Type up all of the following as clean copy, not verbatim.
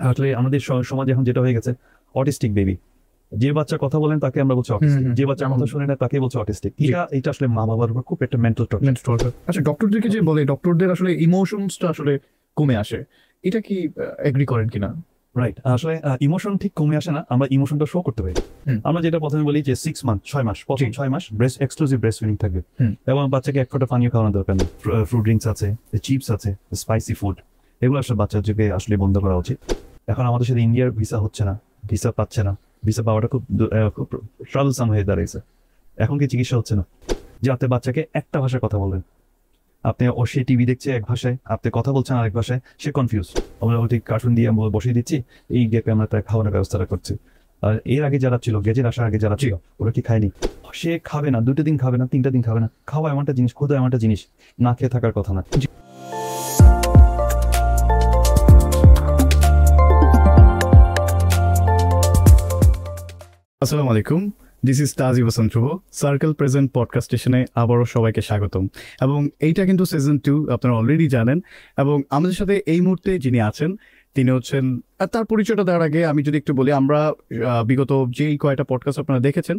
আসলে আমাদের সমাজে এখন যেটা হয়ে গেছে, অটিস্টিক বেবি, যে বাচ্চা কথা বলেন তাকে আমরা বলছি অটিস্টিক, যে বাচ্চা কথা শুনে না তাকে বলছি অটিস্টিক। এটা আসলে মা বাবার উপর খুব একটা মেন্টাল টর্চার। আচ্ছা, ডক্টরদেরকে যে বলে, ডক্টরদের আসলে ইমোশনসটা আসলে কমে আসে, এটা কি এগ্রি করেন কিনা? রাইট, আসলে ইমোশন ঠিক কমে আসে না, আমরা ইমোশনটা শো করতে পারি। আমরা যেটা প্রথমে বলি যে 6 মান্থ 6 মাস, প্রথম 6 মাস ব্রেস্ট এক্সক্লুসিভ ব্রেস্ট ফিডিং থাকবে, এবং বাচ্চাকে এক ফোঁটা পানীয় খাওয়ানো দরকার নেই। ফ্রুট ড্রিঙ্কস আছে, চিপস আছে, স্পাইসি ফুড, এগুলো আসলে বাচ্চাদেরকে আসলে বন্ধ করা উচিত। এখন আমাদের সাথে ইন্ডিয়ার ভিসা হচ্ছে না, ভিসা পাচ্ছে না, ভিসা পাওয়াটা খুব ট্রাভেলসাম হয়ে দাঁড়িয়েছে। এখন কি চিকিৎসা হচ্ছে না, যে আপনি বাচ্চাকে একটা ভাষায় কথা বলবেন, আপনি ও সে টিভি দেখছে এক ভাষায়, আপনি কথা বলছেন আরেক ভাষায়, সে কনফিউজ। আমরা ওই কার্টুন দিয়ে আমরা বসিয়ে দিচ্ছি, এই গ্যাপে আমরা তার খাওয়ানোর ব্যবস্থাটা করছি। আর এর আগে যারা ছিল, গেজের আসার আগে যারা ছিল, ওরা কি খায়নি? সে খাবে না, 2 দিন খাবে না, 3টা দিন খাবে না। খাওয়া এমনটা জিনিস, ক্ষুধা এমনটা জিনিস, না খেয়ে থাকার কথা না। আসসালামু আলাইকুম, this is Tazi Hossain Dhrubo. Circle present podcast স্টেশনে আবারও সবাইকে স্বাগতম। এবং এইটা কিন্তু সিজন 2, আপনারা অলরেডি জানেন। এবং আমাদের সাথে এই মুহূর্তে যিনি আছেন তিনি হচ্ছেন, তার পরিচয়টা দেওয়ার আগে আমি যদি একটু বলি, আমরা বিগত যেই কয়েকটা পডকাস্ট আপনারা দেখেছেন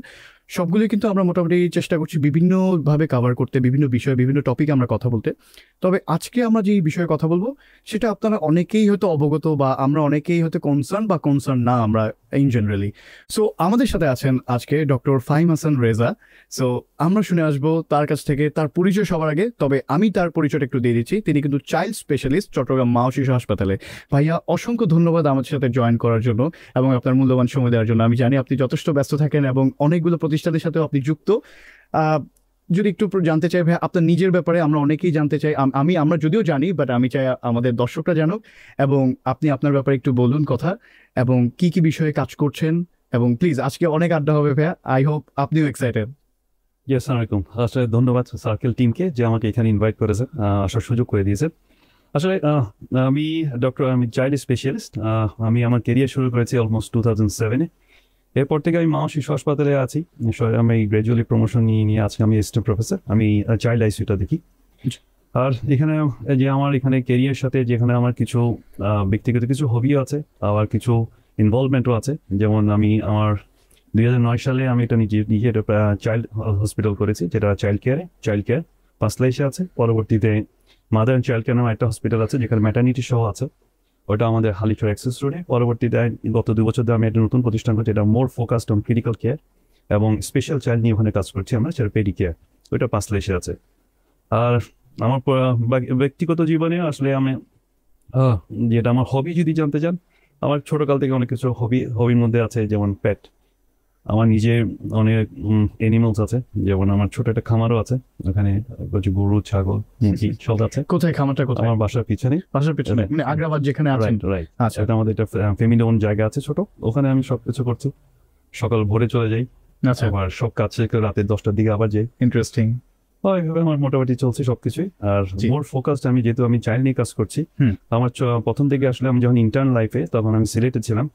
সবগুলোই কিন্তু আমরা মোটামুটি চেষ্টা করছি বিভিন্নভাবে কাভার করতে, বিভিন্ন বিষয়ে বিভিন্ন টপিকে আমরা কথা বলতে। তবে আজকে আমরা যে বিষয়ে কথা বলবো সেটা আপনারা অনেকেই হয়তো অবগত, বা আমরা অনেকেই হয়তো কনসার্ন না আমরা ইন জেনারেলি। সো আমাদের সাথে আছেন আজকে ডক্টর ফাহিম হাসান রেজা। সো আমরা শুনে আসবো তার কাছ থেকে তার পরিচয় সবার আগে। তবে আমি তার পরিচয়টা একটু দিয়ে দিচ্ছি। তিনি কিন্তু চাইল্ড স্পেশালিস্ট, চট্টগ্রাম মা ও শিশু হাসপাতালে। ভাইয়া, অসংখ্য ধন্যবাদ আমাদের সাথে জয়েন করার জন্য এবং আপনার মূল্যবান সময় দেওয়ার জন্য। আমি জানি আপনি যথেষ্ট ব্যস্ত থাকেন এবং অনেকগুলো প্রতিষ্ঠানের সাথেও আপনি যুক্ত। যদি একটু জানতে চাই ভাই আপনার নিজের ব্যাপারে, আমরা অনেকেই জানতে চাই। আমরা যদিও জানি, বাট আমি চাই আমাদের দর্শকরা জানুক, এবং আপনি আপনার ব্যাপারে একটু বলুন কথা, এবং কি কি বিষয়ে কাজ করছেন। এবং প্লিজ, আজকে অনেক আড্ডা হবে ভাইয়া, আই হোপ আপনিও এক্সাইটেড। আসসালামু আলাইকুম। আসলে ধন্যবাদ সার্কেল টিমকে যে আমাকে এখানে ইনভাইট করেছে, আসার সুযোগ করে দিয়েছে। আসলে আমি চাইল্ড স্পেশালিস্ট। আমি আমার কেরিয়ার শুরু করেছি অলমোস্ট 2007-এ। এরপর থেকে আমি মা ও শিশু হাসপাতালে আছি। আমি গ্র্যাজুয়ালি প্রমোশন নিয়ে আছি। আমি অ্যাসিস্ট্যান্ট প্রফেসর, আমি চাইল্ড আইসিইউটা দেখি। আর এখানে যে আমার এখানে কেরিয়ার সাথে যেখানে আমার কিছু ব্যক্তিগত কিছু হবিও আছে, আবার কিছু ইনভলভমেন্টও আছে। যেমন আমি আমার 2009 সালে আমি এটা নিজে চাইল্ড হসপিটাল করেছি, যেটা চাইল্ড কেয়ার পাঁচলাইশে আছে। পরবর্তীতে মাদার অ্যান্ড চাইল্ড কেয়ার নামে একটা হসপিটাল আছে যেখানে ম্যাটার্নিটি সহ আছে, ওটা আমাদের হালিশহর অ্যাক্সেস রোডে। পরবর্তীতে গত 2 বছর ধরে আমি একটা নতুন প্রতিষ্ঠান করছি, এটা মোর ফোকাসড অন ক্রিটিক্যাল কেয়ার এবং স্পেশাল চাইল্ড নিয়ে ওখানে কাজ করছি আমরা, সেটা পেডি কেয়ার, ওইটা পাঁচলাইশে আছে। আর আমার ব্যক্তিগত জীবনে আসলে আমি যেটা আমার হবি যদি জানতে চান, আমার ছোটকাল থেকে অনেক কিছু হবির মধ্যে আছে, যেমন পেট। আমার নিজের অনেক এনিমালস আছে, যেমন আমার ছোট একটা খামারও আছে, ওখানে গরু, ছাগল, মুরগি সব আছে। কোথায় খামারটা? কোথায়? আমার বাসার পিছনে। মানে আগ্রাবাদ যেখানে আছেন? রাইট। আচ্ছা, এটা আমাদের একটা ফ্যামিলি ওন জায়গা আছে ছোট, ওখানে আমি সবকিছু করছি। সকাল ভোরে চলে যাই, আচ্ছা, আবার সব কাজ শেষে রাতে 10টার দিকে আবার যাই। ইন্টারেস্টিং। এইভাবে আমার মোটামুটি চলছে সবকিছুই। আর মোর ফোকাসড আমি, যেহেতু আমি চাইল্ড নিয়ে কাজ করছি, আমার প্রথম থেকে আসলে আমি যখন ইন্টার্ন লাইফে, তখন আমি সিলেটে ছিলাম।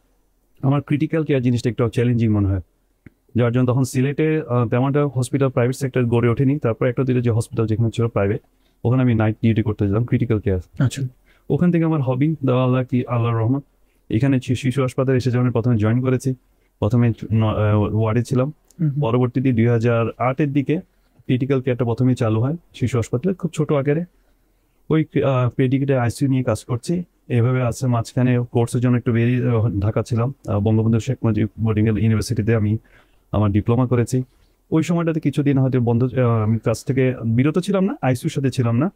আমার ক্রিটিক্যাল কেয়ার জিনিসটা একটু চ্যালেঞ্জিং মনে হয়, যার জন্য তখন সিলেটে তেমনটা হসপিটাল প্রাইভেট সেক্টর গড়ে ওঠেনি। তারপর একটা দুটো যে হসপিটাল যেখানে ছিল প্রাইভেট, ওখানে আমি নাইট ডিউটি করতে যেতাম, ক্রিটিক্যাল কেয়ার। আচ্ছা, ওখান থেকে আমার হবি দেওয়া আল্লাহর রহমান। এখানে শিশু হাসপাতালে এসে যখন প্রথমে জয়েন করেছি, প্রথমে ওয়ার্ডে ছিলাম। পরবর্তীতে 2008-এর দিকে ক্রিটিক্যাল কেয়ারটা প্রথমেই চালু হয় শিশু হাসপাতালে, খুব ছোট আকারে। ওই পেডিকেটে আইসিইউ নিয়ে কাজ করছি। এভাবে আছে, মাঝখানে কোর্সের জন্য একটু বেরিয়ে ঢাকা ছিলাম, বঙ্গবন্ধু শেখ মুজিব ইউনিভার্সিটিতে আমি আমার ডিপ্লোমা করেছি। ওই সময়টাতে কিছুদিন হয়তো আমি কাজ থেকে বিরত ছিলাম না, আইসিইউর সাথে ছিলাম না।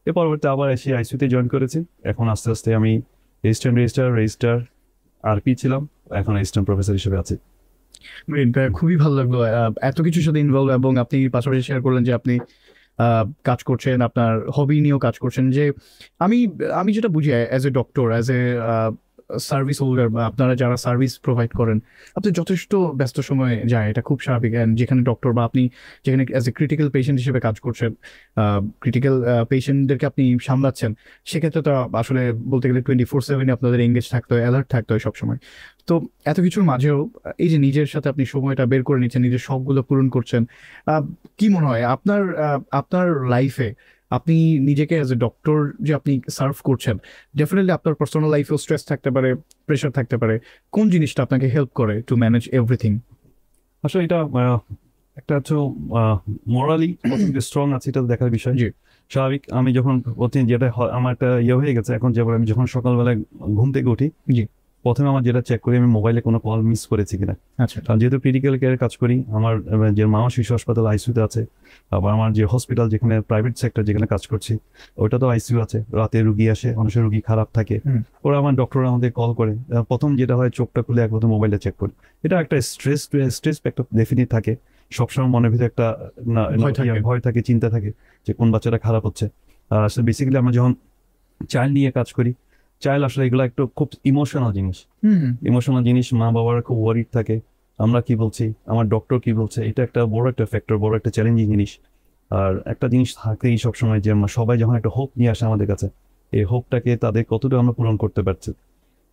এর পরবর্তী আবার এসে আইসিইউতে জয়েন করেছি। এখন আস্তে আস্তে আমি রেজিস্ট্রার আরপি ছিলাম, এখন অ্যাসিস্ট্যান্ট প্রফেসর হিসেবে আছি। খুবই ভালো লাগলো এত কিছুর সাথে ইনভলভ, এবং আপনি পাশাপাশি শেয়ার করলেন যে আপনি কাজ করছেন, আপনার হবি নিয়েও কাজ করছেন। যে আমি যেটা বুঝি as a doctor, as a service holder, বা আপনারা যারা সার্ভিস প্রোভাইড করেন, আপনি যথেষ্ট ব্যস্ত সময়ে যায়, এটা খুব স্বাভাবিক। যেখানে ডক্টর, বা আপনি যেখানে অ্যাজ এ ক্রিটিক্যাল পেশেন্ট হিসেবে কাজ করছেন, ক্রিটিক্যাল পেশেন্টদেরকে আপনি সামলাচ্ছেন, সেক্ষেত্রে তো আসলে বলতে গেলে 24/7 আপনাদের এঙ্গেজ থাকতে হয়, অ্যালার্ট থাকতে হয় সবসময়। তো এত কিছুর মাঝেও এই যে নিজের সাথে আপনি সময়টা বের করে নিচ্ছেন, নিজের শখগুলো পূরণ করছেন, কি মনে হয় আপনার লাইফে আপনি নিজেকে অ্যাজ এ ডক্টর যে আপনি সার্ভ করছেন, ডেফিনেটলি আপনার পার্সোনাল লাইফেও স্ট্রেস থাকতে পারে, প্রেশার থাকতে পারে। কোন জিনিসটা আপনাকে হেল্প করে টু ম্যানেজ এভরিথিং? আসলে এটা একটা হচ্ছে মোরালি স্ট্রং আছে, এটা দেখার বিষয়। জি। স্বাভাবিক, আমি যখন যেটা আমার একটা হয়ে গেছে এখন, যেমন আমি যখন সকালবেলায় ঘুম থেকে উঠি, জি। প্রথমে আমার যেটা চেক করি আমি মোবাইলে কোনো কল মিস করেছি কিনা। আচ্ছা। কারণ যেহেতু ক্রিটিক্যাল কেয়ারে কাজ করি, আমার যে মা শিশু হাসপাতাল আইসিইউতে আছে, আবার আমার যে হসপিটাল যেখানে প্রাইভেট সেক্টর যেখানে কাজ করছি ওইটা তো আইসিইউ আছে, রাতে রুগী আসে, মানুষের রুগী খারাপ থাকে, ওরা আমার ডক্টর আমাদের কল করে। প্রথম যেটা হয় চোখটা খুলে একবার মোবাইলে চেক করি। এটা একটা স্ট্রেস একটা ডেফিনিট থাকে, সবসময় মনের ভিতরে একটা ভয় থাকে, চিন্তা থাকে যে কোন বাচ্চাটা খারাপ হচ্ছে। আসলে বেসিক্যালি আমরা যখন চাইল্ড নিয়ে কাজ করি, চাইল্ড আসলে এগুলো একটু খুব ইমোশনাল জিনিস, মা বাবার খুব ওয়ারিড থাকে আমরা কি বলছি, আমার ডক্টর কি বলছে, এটা একটা বড় একটা ফ্যাক্টর, বড় একটা চ্যালেঞ্জিং জিনিস। আর একটা জিনিস থাকেই সবসময় যে সবাই যখন একটা হোপ নিয়ে আসে আমাদের কাছে, এই হোপটাকে তাদের কতটা আমরা পূরণ করতে পারছি।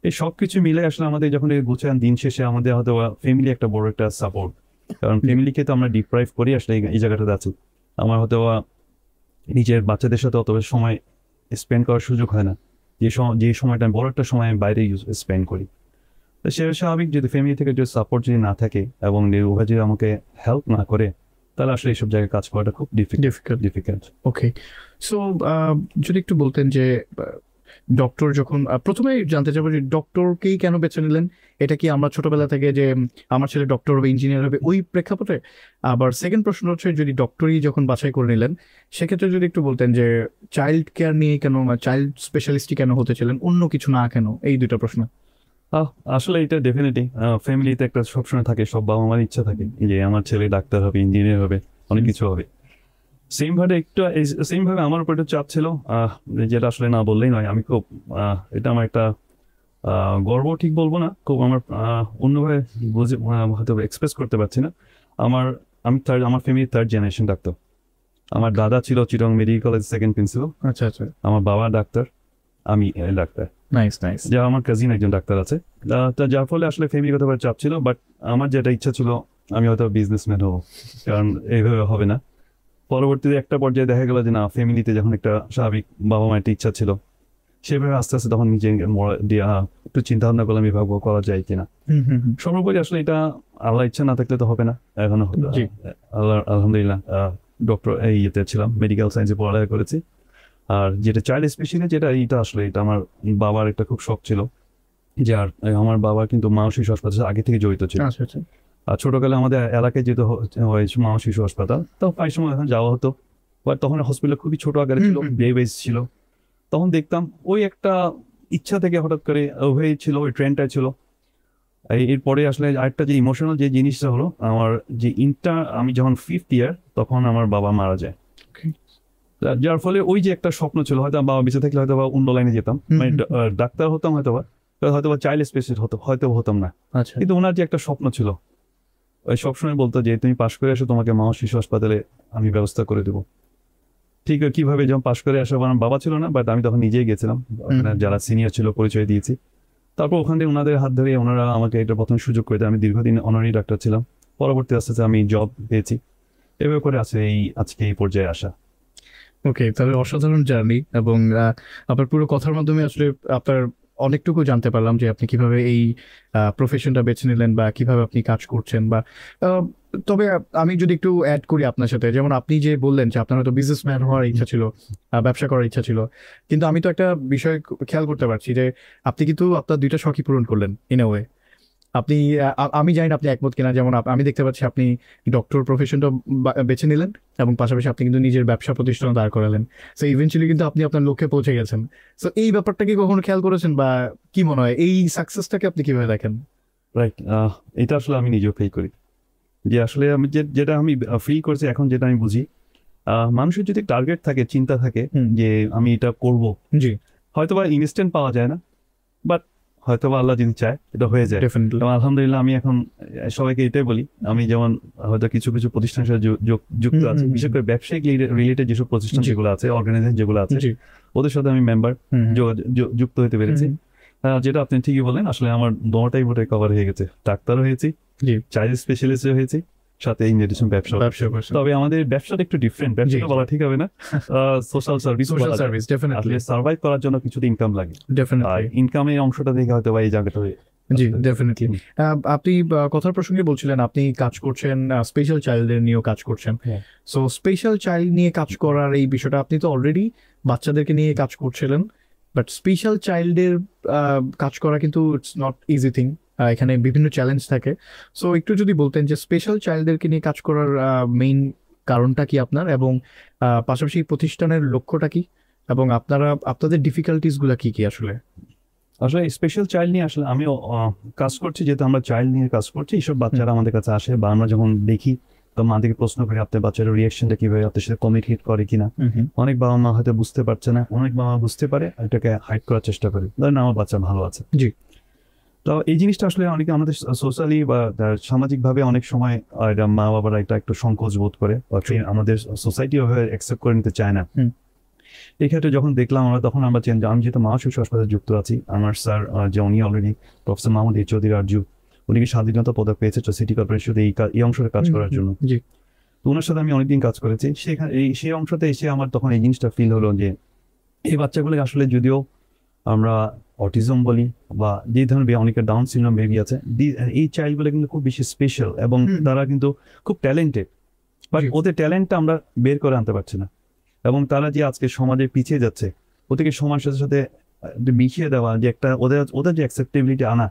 এই সব কিছু মিলে আসলে আমাদের যখন গুছান দিন শেষে আমাদের হয়তো ফ্যামিলি একটা বড় একটা সাপোর্ট, কারণ ফ্যামিলিকে তো আমরা ডিপ্রাইভ করি আসলে এই জায়গাটাতে আছি। আমার হয়তো নিজের বাচ্চাদের সাথে অত সময় স্পেন্ড করার সুযোগ হয় না, যে সময়টা আমি বড় একটা সময় আমি বাইরে স্পেন্ড করি। তো সে স্বাভাবিক, যদি ফ্যামিলি থেকে যদি সাপোর্ট যদি না থাকে এবং ওরা যদি আমাকে হেল্প না করে, তাহলে আসলে এইসব জায়গায় কাজ করাটা খুব ডিফিকাল্ট। ওকে, সো যদি একটু বলতেন যে ডক্টর যখন প্রথমে জানতে চাবো যে ডক্টরকেই কেন বেছে নিলেন? এটা কি আমরা ছোটবেলা থেকে যে আমার ছেলে ডক্টর হবে, ইঞ্জিনিয়ার হবে, ওই প্রেক্ষাপটে? আবার সেকেন্ড প্রশ্ন হচ্ছে, যদি ডক্টরই যখন বাছাই করে নিলেন, সেক্ষেত্রে যদি একটু বলতেন যে চাইল্ড কেয়ার নিয়ে কেন, চাইল্ড স্পেশালিস্টই কেন হতে ছিলেন, অন্য কিছু না কেন? এই দুটো প্রশ্ন। আসলে এটা ডেফিনেটলি ফ্যামিলিতে একটা সবসময় থাকে, সব বাবা মার ইচ্ছা থাকে যে আমার ছেলে ডাক্তার হবে, ইঞ্জিনিয়ার হবে, অনেক কিছু হবে। সেম ভাবে আমার উপর একটা চাপ ছিল, যেটা আসলে না বললেই নয়। আমি খুব এটা আমার একটা গর্ব ঠিক বলবো না, খুব আমার অন্যভাবে বুঝে হয়তো এক্সপ্রেস করতে পারছি না। আমি আমার ফ্যামিলির থার্ড জেনারেশন ডাক্তার। আমার দাদা ছিল চিটং মেডিকেল কলেজ সেকেন্ড প্রিন্সিপাল। আচ্ছা আচ্ছা। আমার বাবা ডাক্তার, আমি ডাক্তার। নাইস। যা আমার কাজিন একজন ডাক্তার আছে, যার ফলে আসলে ফ্যামিলিগত চাপ ছিল। বাট আমার যেটা ইচ্ছা ছিল, আমি হয়তো বিজনেসম্যান হবো, কারণ এইভাবে হবে না। পরবর্তীতে একটা পর্যায়ে দেখা গেল যে না, ফ্যামিলিতে যখন একটা স্বাভাবিক বাবা মায়ের একটা ইচ্ছা ছিল, সেভাবে আস্তে আস্তে তখন নিজে একটু চিন্তা ভাবনা করলাম এভাবে করা যায় কিনা। সর্বোপরি আসলে এটা আল্লাহ ইচ্ছা না থাকলে তো হবে না। এখন আল্লাহ আলহামদুলিল্লাহ ডক্টর ইয়েতে ছিলাম, মেডিকেল সায়েন্সে পড়ালেখা করেছি। আর যেটা চাইল্ড স্পেশালি যেটা, এটা আমার বাবার একটা খুব শখ ছিল। যার আমার বাবা কিন্তু মা শিশু হাসপাতাল আগে থেকে জড়িত ছিল। আর ছোটকালে আমাদের এলাকায় যেতে হয়েছে মা শিশু হাসপাতাল, তো প্রায় সময় এখন যাওয়া হতো। বাট তখন হসপিটাল খুবই ছোট আকারে ছিল, বেস ছিল। তখন দেখতাম ওই একটা ইচ্ছা থেকে হঠাৎ করে হয়েছিল, ওই ট্রেনটা ছিল। এরপরে আসলে আরেকটা যে ইমোশনাল যে জিনিসটা হলো, আমার যে আমি যখন 5th ইয়ার, তখন আমার বাবা মারা যায়। যার ফলে ওই যে একটা স্বপ্ন ছিল, হয়তো বাবা বেঁচে থাকলে হয়তো অন্য লাইনে যেতাম, মানে ডাক্তার হতাম, হয়তো চাইল্ড স্পেশালিস্ট হয়তো হতাম না। কিন্তু ওনার যে একটা স্বপ্ন ছিল, ওই সবসময় বলতো যে তুমি পাশ করে আসো, তোমাকে মা শিশু হাসপাতালে আমি ব্যবস্থা করে দেবো। ঠিক কিভাবে যখন পাশ করে আসো, আমার বাবা ছিল না, বাট আমি তখন নিজেই গেছিলাম, যারা সিনিয়র ছিল পরিচয় দিয়েছি। তারপর ওখান থেকে ওনাদের হাত ধরে ওনারা আমাকে এটা প্রথম সুযোগ করে দেয়। আমি দীর্ঘদিন অনারি ডাক্তার ছিলাম, পরবর্তী আস্তে আস্তে আমি জব পেয়েছি। এভাবে করে আছে আজকে এই পর্যায়ে আসা। ওকে, তাহলে অসাধারণ জার্নি, এবং আপনার পুরো কথার মাধ্যমে আসলে আপনার অনেকটুকু জানতে পারলাম যে আপনি কিভাবে এই প্রফেশনটা বেছে নিলেন বা কিভাবে আপনি কাজ করছেন। বা তবে আমি যদি একটু অ্যাড করি আপনার সাথে, যেমন আপনি যে বললেন যে আপনার হয়তো বিজনেসম্যান হওয়ার ইচ্ছা ছিল, ব্যবসা করার ইচ্ছা ছিল, কিন্তু আমি তো একটা বিষয় খেয়াল করতে পারছি যে আপনি কিন্তু আপনার দুইটা শখই পূরণ করলেন ইন এ ওয়ে। আপনি আমি জানি না আপনি একমত কিনা, যেমন আমি দেখতে পাচ্ছি আপনি ডক্টর প্রফেশনটা বেছে নিলেন এবং পাশাপাশি আপনি কিন্তু নিজের ব্যবসা প্রতিষ্ঠান দাঁড় করালেন। সো ইভেন্চুয়ালি কিন্তু আপনি আপনার লক্ষ্যে পৌঁছে গেছেন। সো এই ব্যাপারটা কি কখনো খেয়াল করেছেন, বা কি মনে হয় এই সাকসেসটাকে আপনি কিভাবে দেখেন? রাইট, এটা আসলে আমি নিজেও ফিল করি যে আসলে আমি যেটা আমি ফিল করছি এখন, যেটা আমি বুঝি, মানুষের যদি টার্গেট থাকে, চিন্তা থাকে যে আমি এটা করবো, জি, হয়তোবা ইনস্ট্যান্ট পাওয়া যায় না, বাট হয়তোবা আল্লাহ যদি চায় এটা হয়ে যায়। এবং আলহামদুলিল্লাহ আমি এখন সবাইকে এটাই বলি, আমি যেমন হয়তো কিছু কিছু প্রতিষ্ঠানের সাথে যুক্ত আছি, বিশেষ করে ব্যবসায়িক রিলেটেড যেসব প্রতিষ্ঠান যেগুলো আছে, অর্গানাইজেশন যেগুলো আছে, ওদের সাথে আমি মেম্বার যুক্ত হতে পেরেছি। যেটা আপনি ঠিকই বলেন, আসলে আমার দোনোটাই ভোটে কভার হয়ে গেছে, ডাক্তারও হয়েছি, চাইল্ড স্পেশালিস্টও হয়েছি, সাথে ইঞ্জিনিয়ারিং ব্যবসা। করছেন। তবে আমাদের ব্যবসাটা একটু ডিফারেন্ট, ব্যবসাটা বলা ঠিক হবে না, সোশ্যাল সার্ভিস। ডেফিনেটলি সার্ভাইভ করার জন্য কিছু ইনকাম লাগে, ডেফিনেটলি ইনকামের অংশটা দেখে হয়তো বা এই জায়গাটা জি ডেফিনেটলি। আপনি কথার প্রসঙ্গে বলছিলেন আপনি কাজ করছেন স্পেশাল চাইল্ডদের নিয়েও কাজ করছেন। সো স্পেশাল চাইল্ড নিয়ে কাজ করার এই বিষয়টা, আপনি তো অলরেডি বাচ্চাদেরকে নিয়ে কাজ করছিলেন, বাট স্পেশাল চাইল্ডের কাজ করা কিন্তু ইটস নট ইজি থিং, এখানে বিভিন্ন চ্যালেঞ্জ থাকে। সো একটু যদি বলতেন যে স্পেশাল চাইল্ডদেরকে নিয়ে কাজ করার মেইন কারণটা কি আপনার, এবং পাশাপাশি প্রতিষ্ঠানের লক্ষ্যটা কি, এবং আপনাদের ডিফিকাল্টিসগুলো কি কি আসলে? আসলে স্পেশাল চাইল্ড নিয়ে আসলে আমিও কাজ করছি, যেহেতু আমরা চাইল্ড নিয়ে কাজ করছি, এইসব বাচ্চারা আমাদের কাছে আসে বা আমরা যখন দেখি তো মাদেরকে প্রশ্ন করি আপনার বাচ্চার রিয়াকশনটা কিভাবে, আপনার সাথে কমিউনিকেট করে কিনা। অনেক বাবা মা হয়তো বুঝতে পারছে না, অনেক বাবা মা বুঝতে পারে, এটাকে হাইড করার চেষ্টা করে, ধরেন আমার বাচ্চা ভালো আছে। জি। তো এই জিনিসটা আসলে অনেকে আমাদের সোশ্যালি বা সামাজিকভাবে অনেক সময় এটা মা বাবারা এটা একটু সংকোচ বোধ করে, আমাদের সোসাইটি ওভাবে অ্যাকসেপ্ট করে নিতে চায় না। এই ক্ষেত্রে যখন দেখলাম আমরা, তখন আমরা আমি যেহেতু মা শিশু হাসপাতালে যুক্ত আছি, আমার স্যার যে উনি অলরেডি প্রফেসর মাহমুদ চৌধুরী আরজু, উনি স্বাধীনতা পদক পেয়েছে সিটি কর্পোরেশন এই অংশে কাজ করার জন্য। তো ওনার সাথে আমি অনেকদিন কাজ করেছি, সেখানে সেই অংশতে এসে আমার তখন এই জিনিসটা ফিল হলো যে এই বাচ্চাগুলো আসলে যদিও আমরা অটিজম বলি বা যে ধরনের অনেকের ডাউন সিনড্রোম বেবি আছে, এই চাইল্ডগুলো কিন্তু খুব বেশি স্পেশাল এবং তারা কিন্তু খুব ট্যালেন্টেড, বাট ওদের ট্যালেন্টটা আমরা বের করে আনতে পারছি না। এবং তারা যে আজকে সমাজে পিছিয়ে যাচ্ছে, ওদেরকে সমাজের সাথে মিশিয়ে দেওয়া, যে একটা ওদের যে অ্যাকসেপ্টেবিলিটি আনা,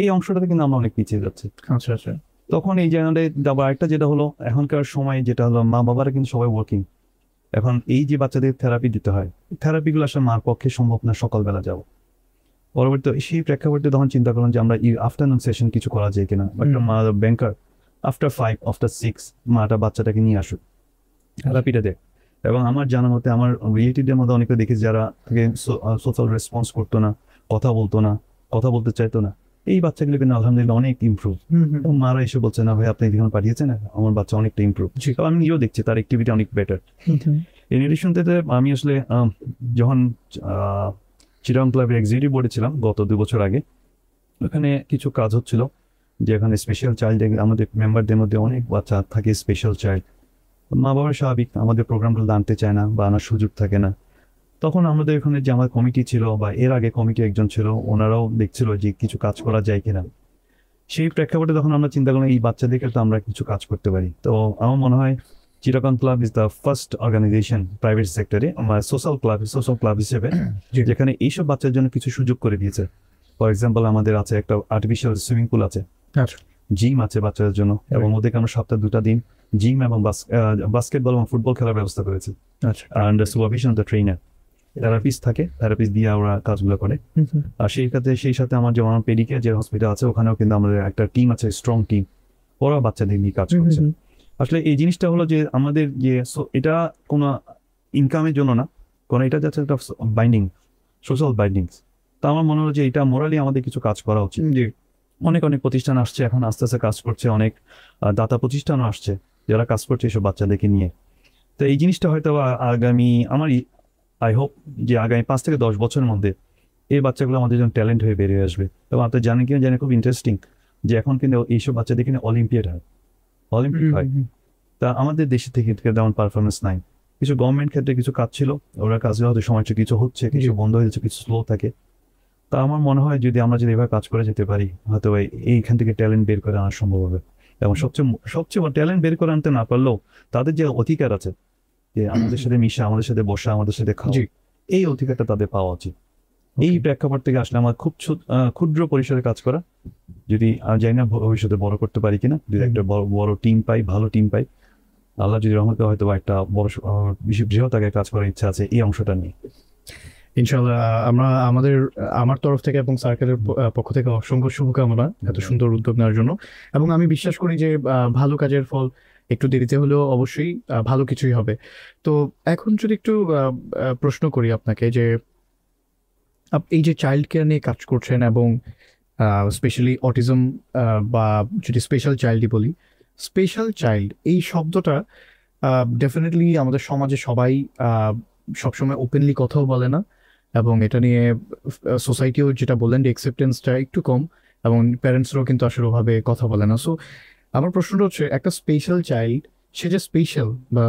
এই অংশটাতে কিন্তু আমরা অনেক পিছিয়ে যাচ্ছি। আচ্ছা আচ্ছা। তখন এই জায়গাটায় আবার একটা যেটা হলো, এখনকার সময় যেটা হলো, মা বাবারা কিন্তু সবাই ওয়ার্কিং। এখন এই যে বাচ্চাদের থেরাপি দিতে হয়, থেরাপিগুলো আসলে মার পক্ষে সম্ভব না সকালবেলা যাবো। পরবর্তী সেই প্রেক্ষাপটে তখন চিন্তা করলাম যে আমরা আফটারনুন সেশন কিছু করা যায় কিনা। একটা মা ব্যাংকার আফটার 5 আফটার 6 মাটা বাচ্চাটাকে নিয়ে আসুক, থেরাপিটা দেয়। এবং আমার জানা মতে আমার রিলেটিভদের মধ্যে অনেকে দেখেছি যারা সোশ্যাল রেসপন্স করতো না, কথা বলতো না, কথা বলতে চাইতো না, এই বাচ্চাগুলো কিন্তু আলহামদুলিল্লাহ অনেক ইমপ্রুভ। এবং মারা এসে বলছে না ভাই আপনি এখানে পাঠিয়েছেন, আমার বাচ্চা অনেকটা ইমপ্রুভ। আমি নিজেও দেখছি তার অ্যাক্টিভিটি অনেক বেটার। ইন এডিশন আমি আসলে যখন চিরাং ক্লাবের এক্সিকিউটিভ বোর্ডে ছিলাম গত 2 বছর আগে, ওখানে কিছু কাজ হচ্ছিল যে এখানে স্পেশাল চাইল্ড, আমাদের মেম্বারদের মধ্যে অনেক বাচ্চা থাকে স্পেশাল চাইল্ড, মা বাবার স্বাভাবিক আমাদের প্রোগ্রামগুলো আনতে চায় না বা আনার সুযোগ থাকে না। তখন আমাদের এখানে যে আমার কমিটি ছিল বা এর আগে কমিটি একজন ছিল, ওনারাও দেখছিল যে কিছু কাজ করা যায় কিনা। সেই প্রেক্ষাপটে তখন আমরা চিন্তা করলাম এই বাচ্চাদেরকে তো আমরা কিছু কাজ করতে পারি। তো আমার মনে হয় Chittagong club is the first organisation private সেক্টরে, সোশ্যাল ক্লাব হিসেবে, যেখানে এইসব বাচ্চার জন্য কিছু সুযোগ করে দিয়েছে। ফর এক্সাম্পল আমাদের আছে একটা আর্টিফিশিয়াল সুইমিং পুল আছে, জিম আছে বাচ্চাদের জন্য, এবং ওদেরকে আমরা সপ্তাহে 2টা দিন জিম এবং বাস্কেটবল এবং ফুটবল খেলার ব্যবস্থা করেছি। Under supervision of the trainer, therapist থাকে, থেরাপিস্ট দিয়ে ওরা কাজগুলো করে। আর সেই সাথে আমার যেমন পেডিকেয়ার যে হসপিটাল আছে, ওখানেও কিন্তু আমাদের একটা টিম আছে, স্ট্রং টিম, ওরা বাচ্চাদের নিয়ে কাজ করছে। আসলে এই জিনিসটা হলো যে আমাদের যে এটা কোনো ইনকামের জন্য না, কারণ এটা যাচ্ছে একটা বাইন্ডিং, সোশ্যাল বাইন্ডিংস। তো আমার মনে হলো যে এটা মোরালি আমাদের কিছু কাজ করা উচিত। অনেক প্রতিষ্ঠান আসছে এখন, আস্তে আস্তে কাজ করছে, অনেক দাতা প্রতিষ্ঠানও আসছে যারা কাজ করছে এইসব বাচ্চাদেরকে নিয়ে। তো এই জিনিসটা হয়তো আগামী আই হোপ যে আগামী 5 থেকে 10 বছরের মধ্যে এই বাচ্চাগুলো আমাদের জন্য ট্যালেন্ট হয়ে বেরিয়ে আসবে। এবং আপনি জানেন খুব ইন্টারেস্টিং যে এখন কিন্তু এইসব বাচ্চাদের কিনে অলিম্পিয়াড হয়। তা আমাদের দেশে থেকে তেমন পারফরমেন্স নাই। কিছু গভর্নমেন্ট ক্ষেত্রে কিছু কাজ ছিল, ওরা কাজে হয়তো সময় কিছু হচ্ছে, কিছু বন্ধ হয়ে যাচ্ছে, কিছু স্লো থাকে। তা আমার মনে হয় যদি আমরা এভাবে কাজ করে যেতে পারি, হয়তো এইখান থেকে ট্যালেন্ট বের করে আনা সম্ভব হবে। এবং সবচেয়ে ট্যালেন্ট বের করে আনতে না পারলেও তাদের যে অধিকার আছে যে আমাদের সাথে মিশা, আমাদের সাথে বসা, আমাদের সাথে খাওয়া, এই অধিকারটা তাদের পাওয়া উচিত। এই প্রেক্ষাপট থেকে আসলে আমার খুব ক্ষুদ্র পরিসরে কাজ করা, যদি জানি না ভবিষ্যতে বড় করতে পারি কিনা, যদি একটা বড় টিম পাই, ভালো টিম পাই, আল্লাহ যদি রহমতে হয়তো একটা বড় বৃহৎ আকারে কাজ করার ইচ্ছা আছে এই অংশটা নিয়ে। ইনশাআল্লাহ আমার তরফ থেকে এবং সার্কেলের পক্ষ থেকে অসংখ্য শুভকামনা এত সুন্দর উদ্যোগ নেওয়ার জন্য। এবং আমি বিশ্বাস করি যে ভালো কাজের ফল একটু দেরিতে হলেও অবশ্যই ভালো কিছুই হবে। তো এখন যদি একটু প্রশ্ন করি আপনাকে যে এই যে চাইল্ড কেয়ার নিয়ে কাজ করছেন এবং স্পেশালি অটিজম বা যদি স্পেশাল চাইল্ডই বলি, স্পেশাল চাইল্ড এই শব্দটা ডেফিনেটলি আমাদের সমাজে সবাই সবসময় ওপেনলি কথাও বলে না, এবং এটা নিয়ে সোসাইটিও যেটা বললেন যে অ্যাকসেপ্টেন্সটা একটু কম, এবং প্যারেন্টসরাও কিন্তু আসলে ওভাবে কথা বলে না। সো আমার প্রশ্নটা হচ্ছে একটা স্পেশাল চাইল্ড, সে যে স্পেশাল বা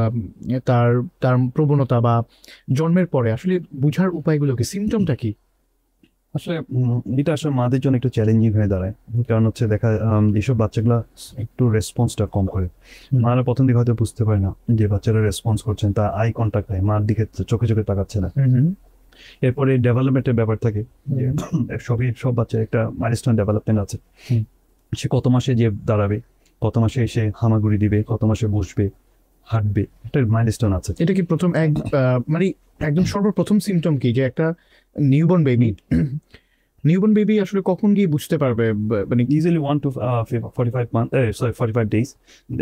তার তার প্রবণতা বা জন্মের পরে আসলে বোঝার উপায়গুলো কি, সিমটমটা কি? আসলে এটা আসলে মাদের জন্য একটু চ্যালেঞ্জিং হয়ে দাঁড়ায়। কারণ হচ্ছে এইসব বাচ্চাগুলা একটু রেসপন্সটা কম করে। মারা প্রথম দিকে হয়তো বুঝতে পারে না যে বাচ্চারা রেসপন্স করছেন, তা আই কন্ট্যাক্ট নেই, মার দিকে চোখে চোখে তাকাচ্ছে না। এরপরে ডেভেলপমেন্টের ব্যাপার থাকে, যে সব বাচ্চার একটা মাইলস্টোন ডেভেলপমেন্ট আছে। সে কত মাসে যে দাঁড়াবে, কত মাসে এসে হামাগুড়ি দিবে, কত মাসে বসবে, হাঁটবে, একটা মাইলস্টোন আছে। এটা কি প্রথম মানে একদম সর্বপ্রথম সিমটম কি, যে একটা নিউবর্ন বেবি আসলে কখন গিয়ে বুঝতে পারবে, মানে ইজিলি 1 to 45 days,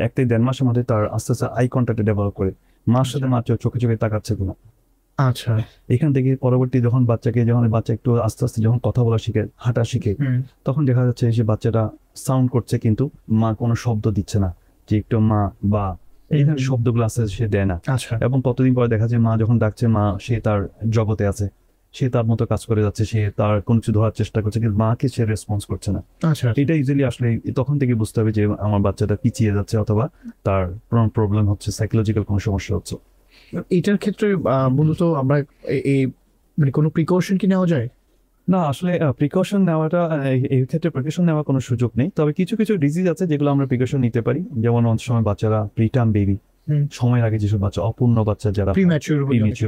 1 থেকে 1.5 মাসের মধ্যে তার আস্তে আস্তে আই কন্ট্যাক্ট ডেভেলপ করে মার সাথে মার চোখে চোখে তাকাচ্ছে কিনা। আচ্ছা, এখান থেকে পরবর্তী যখন বাচ্চা একটু আস্তে আস্তে যখন কথা বলা শিখে, হাঁটা শিখে, তখন দেখা যাচ্ছে যে বাচ্চাটা সাউন্ড করছে কিন্তু মা কোনো শব্দ দিচ্ছে না, যে একটু মা বা এই ধরনের শব্দগুলো আস্তে আস্তে সে দেয় না। আচ্ছা, এবং কতদিন পরে দেখা যায় মা যখন ডাকছে, মা সে তার জগতে আছে, সে তার মতো কাজ করে যাচ্ছে, সে তার কোনো কিছু ধরার চেষ্টা করছে, কিন্তু মাকে সে রেসপন্স করছে না। আচ্ছা, এটা ইজিলি আসলে তখন থেকে বুঝতে হবে যে আমার বাচ্চাটা পিছিয়ে যাচ্ছে, অথবা তার প্রবলেম হচ্ছে, সাইকোলজিক্যাল কোনো সমস্যা হচ্ছে। এটার ক্ষেত্রে মূলত আমরা এই মানে কোনো প্রিকশন কি নেওয়া যায়? না, আসলে প্রিকশন নেওয়াটা এই ক্ষেত্রে প্রিকশন নেওয়ার কোনো সুযোগ নেই। তবে কিছু কিছু ডিজিজ আছে যেগুলো আমরা প্রিকশন নিতে পারি, যেমন অনেক সময় বাচ্চারা প্রিটার্ম বেবি, সময়ের আগে যেসব বাচ্চা, অপূর্ণ বাচ্চা যারা, প্রিম্যাচিউর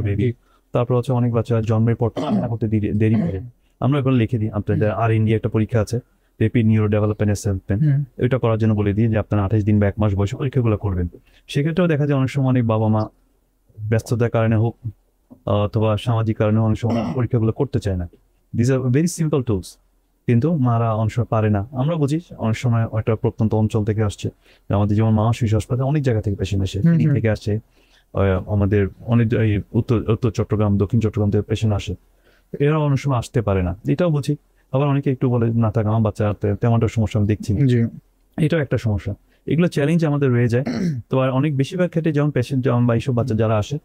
বেবি, তারপর হচ্ছে অনেক বাচ্চা জন্মের পর করতে দেরি করে, আমরা এগুলো লিখে দিই। আপনাদের ইন্ডিয়া একটা পরীক্ষা আছে, রেপিড নিউরো ডেভেলপমেন্ট অ্যাসেসমেন্ট, ওইটা করার জন্য বলে দিই যে আপনারা 28 দিন বা 1 মাস বয়সে পরীক্ষাগুলো করবেন। সেক্ষেত্রেও দেখা যায় অনেক সময় অনেক বাবা মা ব্যস্ততার কারণে হোক অথবা সামাজিক কারণে অনেক সময় পরীক্ষাগুলো করতে চায় না। This are very simple tools, কিন্তু মারা অনেক সময় পারে না। আমরা বুঝি অনেক সময় একটা প্রত্যন্ত অঞ্চল থেকে আসছে, আমাদের যেমন মা শিশু হাসপাতালে অনেক জায়গা থেকে পেশেন্ট আসে, দিক থেকে আসছে, আমাদের অনেক উত্তর চট্টগ্রাম, দক্ষিণ চট্টগ্রাম থেকে পেশেন্ট আসে, এরা অনেক সময় আসতে পারে না, এটাও বুঝি। আবার অনেকে একটু বলে না থাকা, আমার বাচ্চা তেমনটা সমস্যা আমি দেখছি, এটাও একটা সমস্যা। এগুলো চ্যালেঞ্জ আমাদের রয়ে যায়। তো আর অনেক বেশিরভাগ ক্ষেত্রে যেমন পেশেন্ট যেমন বা এইসব বাচ্চা যারা আসে,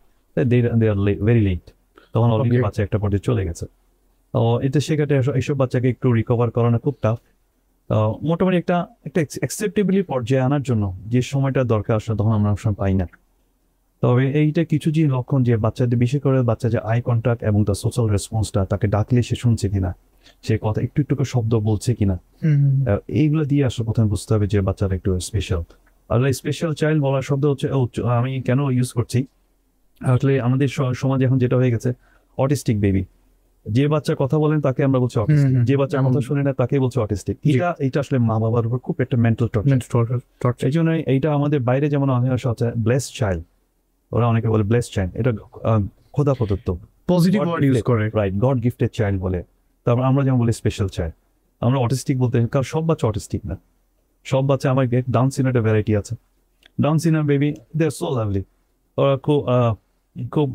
দে আর ভেরি লেট, তখন অলরেডি বাচ্চা একটা পর্যায়ে চলে গেছে। তো এতে সেক্ষেত্রে এইসব বাচ্চাকে একটু রিকভার করানো খুব টাফ। মোটামুটি একটা অ্যাকসেপ্টেবলি পর্যায়ে আনার জন্য যে সময়টা দরকার আসলে তখন আমরা অনেক সময় পাই না। তবে এইটা কিছু যে লক্ষণ, যে বাচ্চাদের বিশেষ করে বাচ্চা যে আই কন্ট্যাক্ট এবং তার সোশ্যাল রেসপন্সটা, তাকে ডাকলে সে শুনছে কিনা, সে কথা একটু একটু করে শব্দ বলছে কিনা, এইগুলো দিয়ে আসলে প্রথমে বুঝতে হবে যে বাচ্চাটা একটু স্পেশাল। আসলে স্পেশাল চাইল্ড বলার শব্দ হচ্ছে, আমি কেন ইউজ করছি, আসলে আমাদের সমাজে এখন যেটা হয়ে গেছে, অটিস্টিক বেবি। যে বাচ্চা কথা বলেন তাকে আমরা বলছি অটিস্টিক, যে বাচ্চা কথা শুনে না তাকে বলছি অটিস্টিক। এটা আসলে মা বাবার উপর খুব একটা মেন্টাল টর্চার। এই জন্য এইটা আমাদের বাইরে যেমন অনেক হচ্ছে ব্লেসড চাইল্ড, ওরা অনেকে বলে ব্লেসড চাইল্ড, এটা খোদা প্রদত্ত, পজিটিভ ওয়ার্ড ইউজ করে, রাইট, গড গিফটেড চাইল্ড বলে। তারপর আমরা যেমন বলি স্পেশাল চাইল্ড। আমরা অটিস্টিক বলতে, কারণ সব বাচ্চা অটিস্টিক না, সব বাচ্চা, আমার ডাউন সিনড্রোমের ভ্যারাইটি আছে। ডাউন সিনড্রোম বেবি, দে আর সো লাভলি, ওরা খুব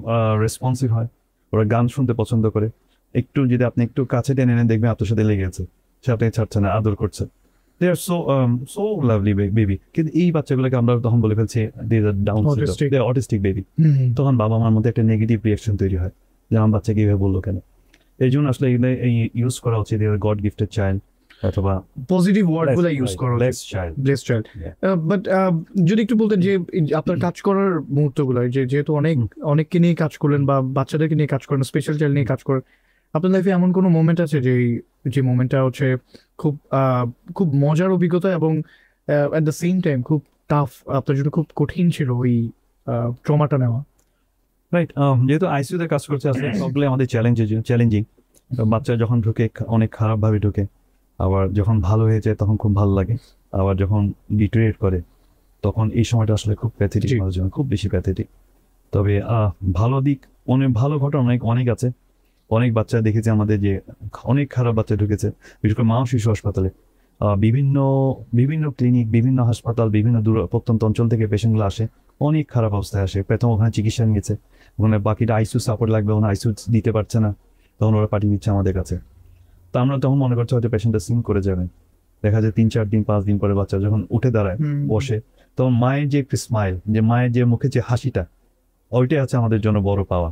রেসপন্সিভ হয়, ওরা গান শুনতে পছন্দ করে, একটু যদি আপনি একটু কাছে টেনে নেন দেখবেন আপনার সাথে লেগে গেছে, সে আপনাকে ছাড়ছে না, আদর করছে। দে আর সো লাভলি বেবি। কিন্তু এই বাচ্চাগুলোকে আমরা তখন বলে ফেলছি দে আর ডাউন সিনড্রোম, দে আর অটিস্টিক বেবি। তখন বাবা মার মধ্যে একটা নেগেটিভ রিয়াকশন তৈরি হয় যে আমার বাচ্চাকে এইভাবে বললো কেন। এই জন্য আসলে এগুলো ইউজ করা উচিত, গড গিফটেড চাইল্ড অথবা পজিটিভ ওয়ার্ডগুলো ইউজ করা, ব্লেসড চাইল্ড। বাট যদি একটু বলতেন যে আপনার কাজ করার মুহূর্তগুলো, যেহেতু অনেককে নিয়ে কাজ করলেন বা বাচ্চাদেরকে নিয়ে কাজ করেন, স্পেশাল চাইল্ড নিয়ে কাজ করেন, আপনার লাইফে এমন কোনো মোমেন্ট আছে যে মোমেন্টটা হচ্ছে খুব মজার অভিজ্ঞতা এবং অ্যাট দ্য সেম টাইম খুব টাফ, আপনার জন্য খুব কঠিন ছিল ওই ট্রমাটা নেওয়া? রাইট, যেহেতু আইসিইউতে কাজ করছে আসলে সবগুলো আমাদের চ্যালেঞ্জিং। বাচ্চা যখন ঢুকে অনেক খারাপভাবে ঢুকে, আবার যখন ভালো হয়ে যায় তখন খুব ভালো লাগে, আবার যখন ডিটেরিয়েট করে তখন এই সময়টা আসলে খুব প্যাথেটিক, আমাদের জন্য খুব বেশি প্যাথেটিক। তবে ভালো দিক, ভালো ঘটনা অনেক আছে। অনেক বাচ্চা দেখেছে আমাদের যে অনেক খারাপ বাচ্চা ঢুকেছে, বিশেষ করে মা শিশু হাসপাতালে, বিভিন্ন ক্লিনিক, বিভিন্ন হাসপাতাল, বিভিন্ন দূর প্রত্যন্ত অঞ্চল থেকে পেশেন্টগুলো আসে, অনেক খারাপ অবস্থায় আসে। প্রথম ওখানে চিকিৎসা নিয়েছে, ওখানে বাকিটা আইসিইউ সাপোর্ট লাগবে, ওখানে আইসিইউ দিতে পারছে না, তখন ওরা পাঠিয়ে দিচ্ছে আমাদের কাছে। তো আমরা তখন মনে করছি হয়তো পেশেন্টটা সিন করে যাবেন। দেখা যায় 3-4 দিন 5 দিন পরে বাচ্চা যখন উঠে দাঁড়ায়, বসে, তখন মায়ের যে একটি স্মাইল, যে মায়ের যে মুখে যে হাসিটা, ওইটাই আছে আমাদের জন্য বড় পাওয়া।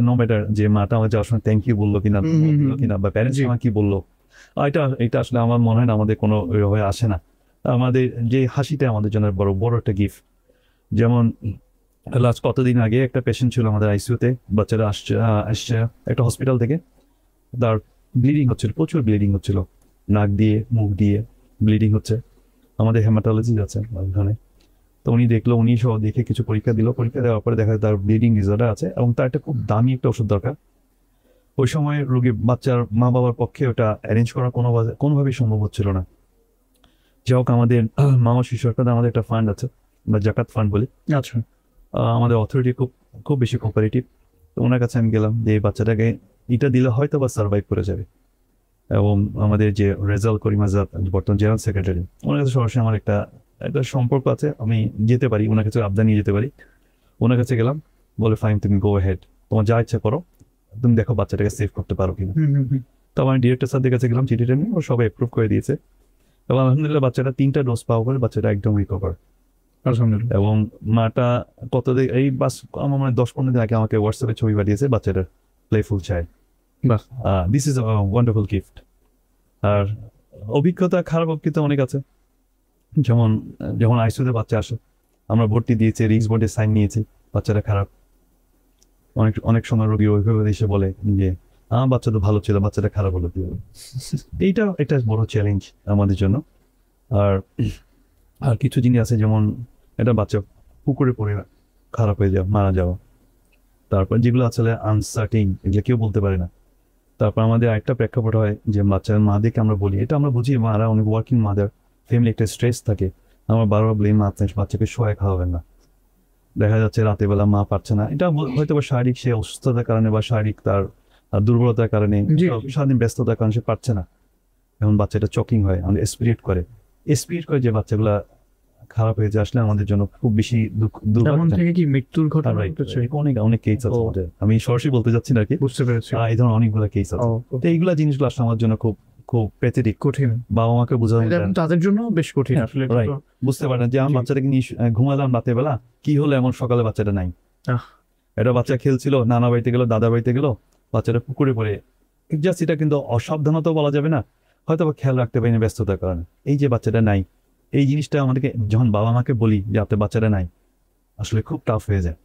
নো ম্যাটার যে মাটা আমার যাওয়ার সময় থ্যাংক ইউ বললো কিনা বা প্যারেন্টস আমার কি বললো, এটা আসলে আমার মনে হয় না আমাদের কোনো ওইভাবে আসে না। আমাদের যে হাসিটা আমাদের জন্য বড় বড় একটা গিফট। যেমন লাস্ট কতদিন আগে একটা পেশেন্ট ছিল আমাদের আইসিইউতে, বাচ্চারা আসছে একটা হসপিটাল থেকে, তার ব্লিডিং হচ্ছিল, প্রচুর ব্লিডিং হচ্ছিল, নাক দিয়ে মুখ দিয়ে ব্লিডিং হচ্ছে। আমাদের হেমাটোলজিস্ট আছে ওখানে, তো উনি দেখলো, উনি সহ দেখে কিছু পরীক্ষা দিল, পরীক্ষা দেওয়ার পরে দেখা যায় তার ব্লিডিং ডিসঅর্ডার আছে এবং তার একটা খুব দামি একটা ওষুধ দরকার। ওই সময় রোগী বাচ্চার মা বাবার পক্ষে ওটা অ্যারেঞ্জ করা কোনোভাবেই সম্ভব হচ্ছিল না। যাই হোক, আমাদের মামা শিশু হাসপাতালে আমাদের একটা ফান্ড আছে, আমরা জাকাত ফান্ড বলি। আচ্ছা, আমাদের অথরিটি খুব খুব বেশি কোঅপারেটিভ। তো ওনার কাছে আমি গেলাম যে এই বাচ্চাটাকে এটা দিলে হয়তো বা সার্ভাইভ করে যাবে। এবং আমাদের যে রেজাল করিম আজাদ বর্তমান জেনারেল সেক্রেটারি, ওনার কাছে সরাসরি আমার একটা একটা সম্পর্ক আছে, আমি যেতে পারি, ওনার কাছে আবদার নিয়ে যেতে পারি। ওনার কাছে গেলাম, বলে ফাইন, তুমি গো হেড, তোমার যা ইচ্ছা করো, তুমি দেখো বাচ্চাটাকে সেভ করতে পারো কিনা। তো আমার ডিরেক্টর স্যারদের কাছে গেলাম, চিঠিটা নিয়ে, ও সবাই অ্যাপ্রুভ করে দিয়েছে। এবং আলহামদুলিল্লাহ বাচ্চাটা 3টা ডোজ পাওয়ার পরে বাচ্চাটা একদম রিকভার। আলহামদুলিল্লাহ। এবং মাটা কতদিন এই বাস আমার মানে 10-15 দিন আগে আমাকে হোয়াটসঅ্যাপে ছবি পাঠিয়েছে বাচ্চাটার প্লেফুল চাইল্ড। বাহ, দিস ইজ ওয়ান্ডারফুল গিফট। আর অভিজ্ঞতা খারাপ অভিজ্ঞতা অনেক আছে। যেমন যখন আইসিইউতে বাচ্চা আসে, আমরা ভর্তি দিয়েছি, রিক্স বোর্ডে সাইন নিয়েছি, বাচ্চাটা খারাপ। অনেক অনেক সময় রোগীর অভিভাবক এসে বলে যে আমার বাচ্চা তো ভালো ছিল, বাচ্চাটা খারাপ হলো। এইটা একটা বড় চ্যালেঞ্জ আমাদের জন্য। আর আর কিছু জিনিস আছে, যেমন একটা বাচ্চা পুকুরে পড়ে খারাপ হয়ে যাওয়া, মারা যাওয়া, তারপর যেগুলো আসলে আনসার্টিন, এগুলো কেউ বলতে পারে না। তারপর আমাদের আরেকটা প্রেক্ষাপট হয় যে বাচ্চার মাদেরকে আমরা বলি, এটা আমরা বুঝি মারা অনেক ওয়ার্কিং মাদার, ফ্যামিলি একটা স্ট্রেস থাকে, আমরা বারবার বলি মা আপনি বাচ্চাকে শোয়া খাওয়াবেন না। দেখা যাচ্ছে রাতের বেলা মা পারছে না, এটা হয়তো বা শারীরিক সে অসুস্থতার কারণে বা শারীরিক তার দুর্বলতার কারণে, সারাদিন ব্যস্ততার কারণে সে পারছে না। এখন বাচ্চাটা চকিং হয়, আমাদের স্পিরিট করে যে বাচ্চাগুলা খারাপ হয়ে যায়, আসলে আমাদের জন্য খুব বেশি তেমন থেকে কি মৃত্যুর ঘটনা Right, ঘটেছে? অনেক অনেক কেস আছে ও। আমাদের। আমি সরাসরি বলতে যাচ্ছি না আর কি, বুঝতে পেরেছি। এই ধরনের অনেকগুলো কেস আছে। তো এইগুলা জিনিসগুলো আসলে আমার জন্য খুব খুব প্যাথেটিক। কঠিন, বাবা মাকে বোঝানো এটা তাদের জন্য বেশ কঠিন আসলে। Right. বুঝতে পারে না যে আমার জি। বাচ্চাটাকে নিয়ে ঘুমালাম রাতের বেলা, কি হলো এমন সকালে বাচ্চাটা নাই। আহ। এটা বাচ্চা খেলছিল, নানা বাড়িতে গেল, দাদা বাড়িতে গেল, বাচ্চাটা পুকুরে পড়ে, জাস্ট এটা কিন্তু অসাবধানতাও বলা যাবে না, হয়তো বা খেয়াল রাখতে পারিনি ব্যস্ততার কারণে, এই যে বাচ্চাটা নাই। এই জিনিসটা আমাদেরকে যখন বাবা মাকে বলি যে আপনার বাচ্চাটা নাই, আসলে খুব টাফ হয়ে যায়।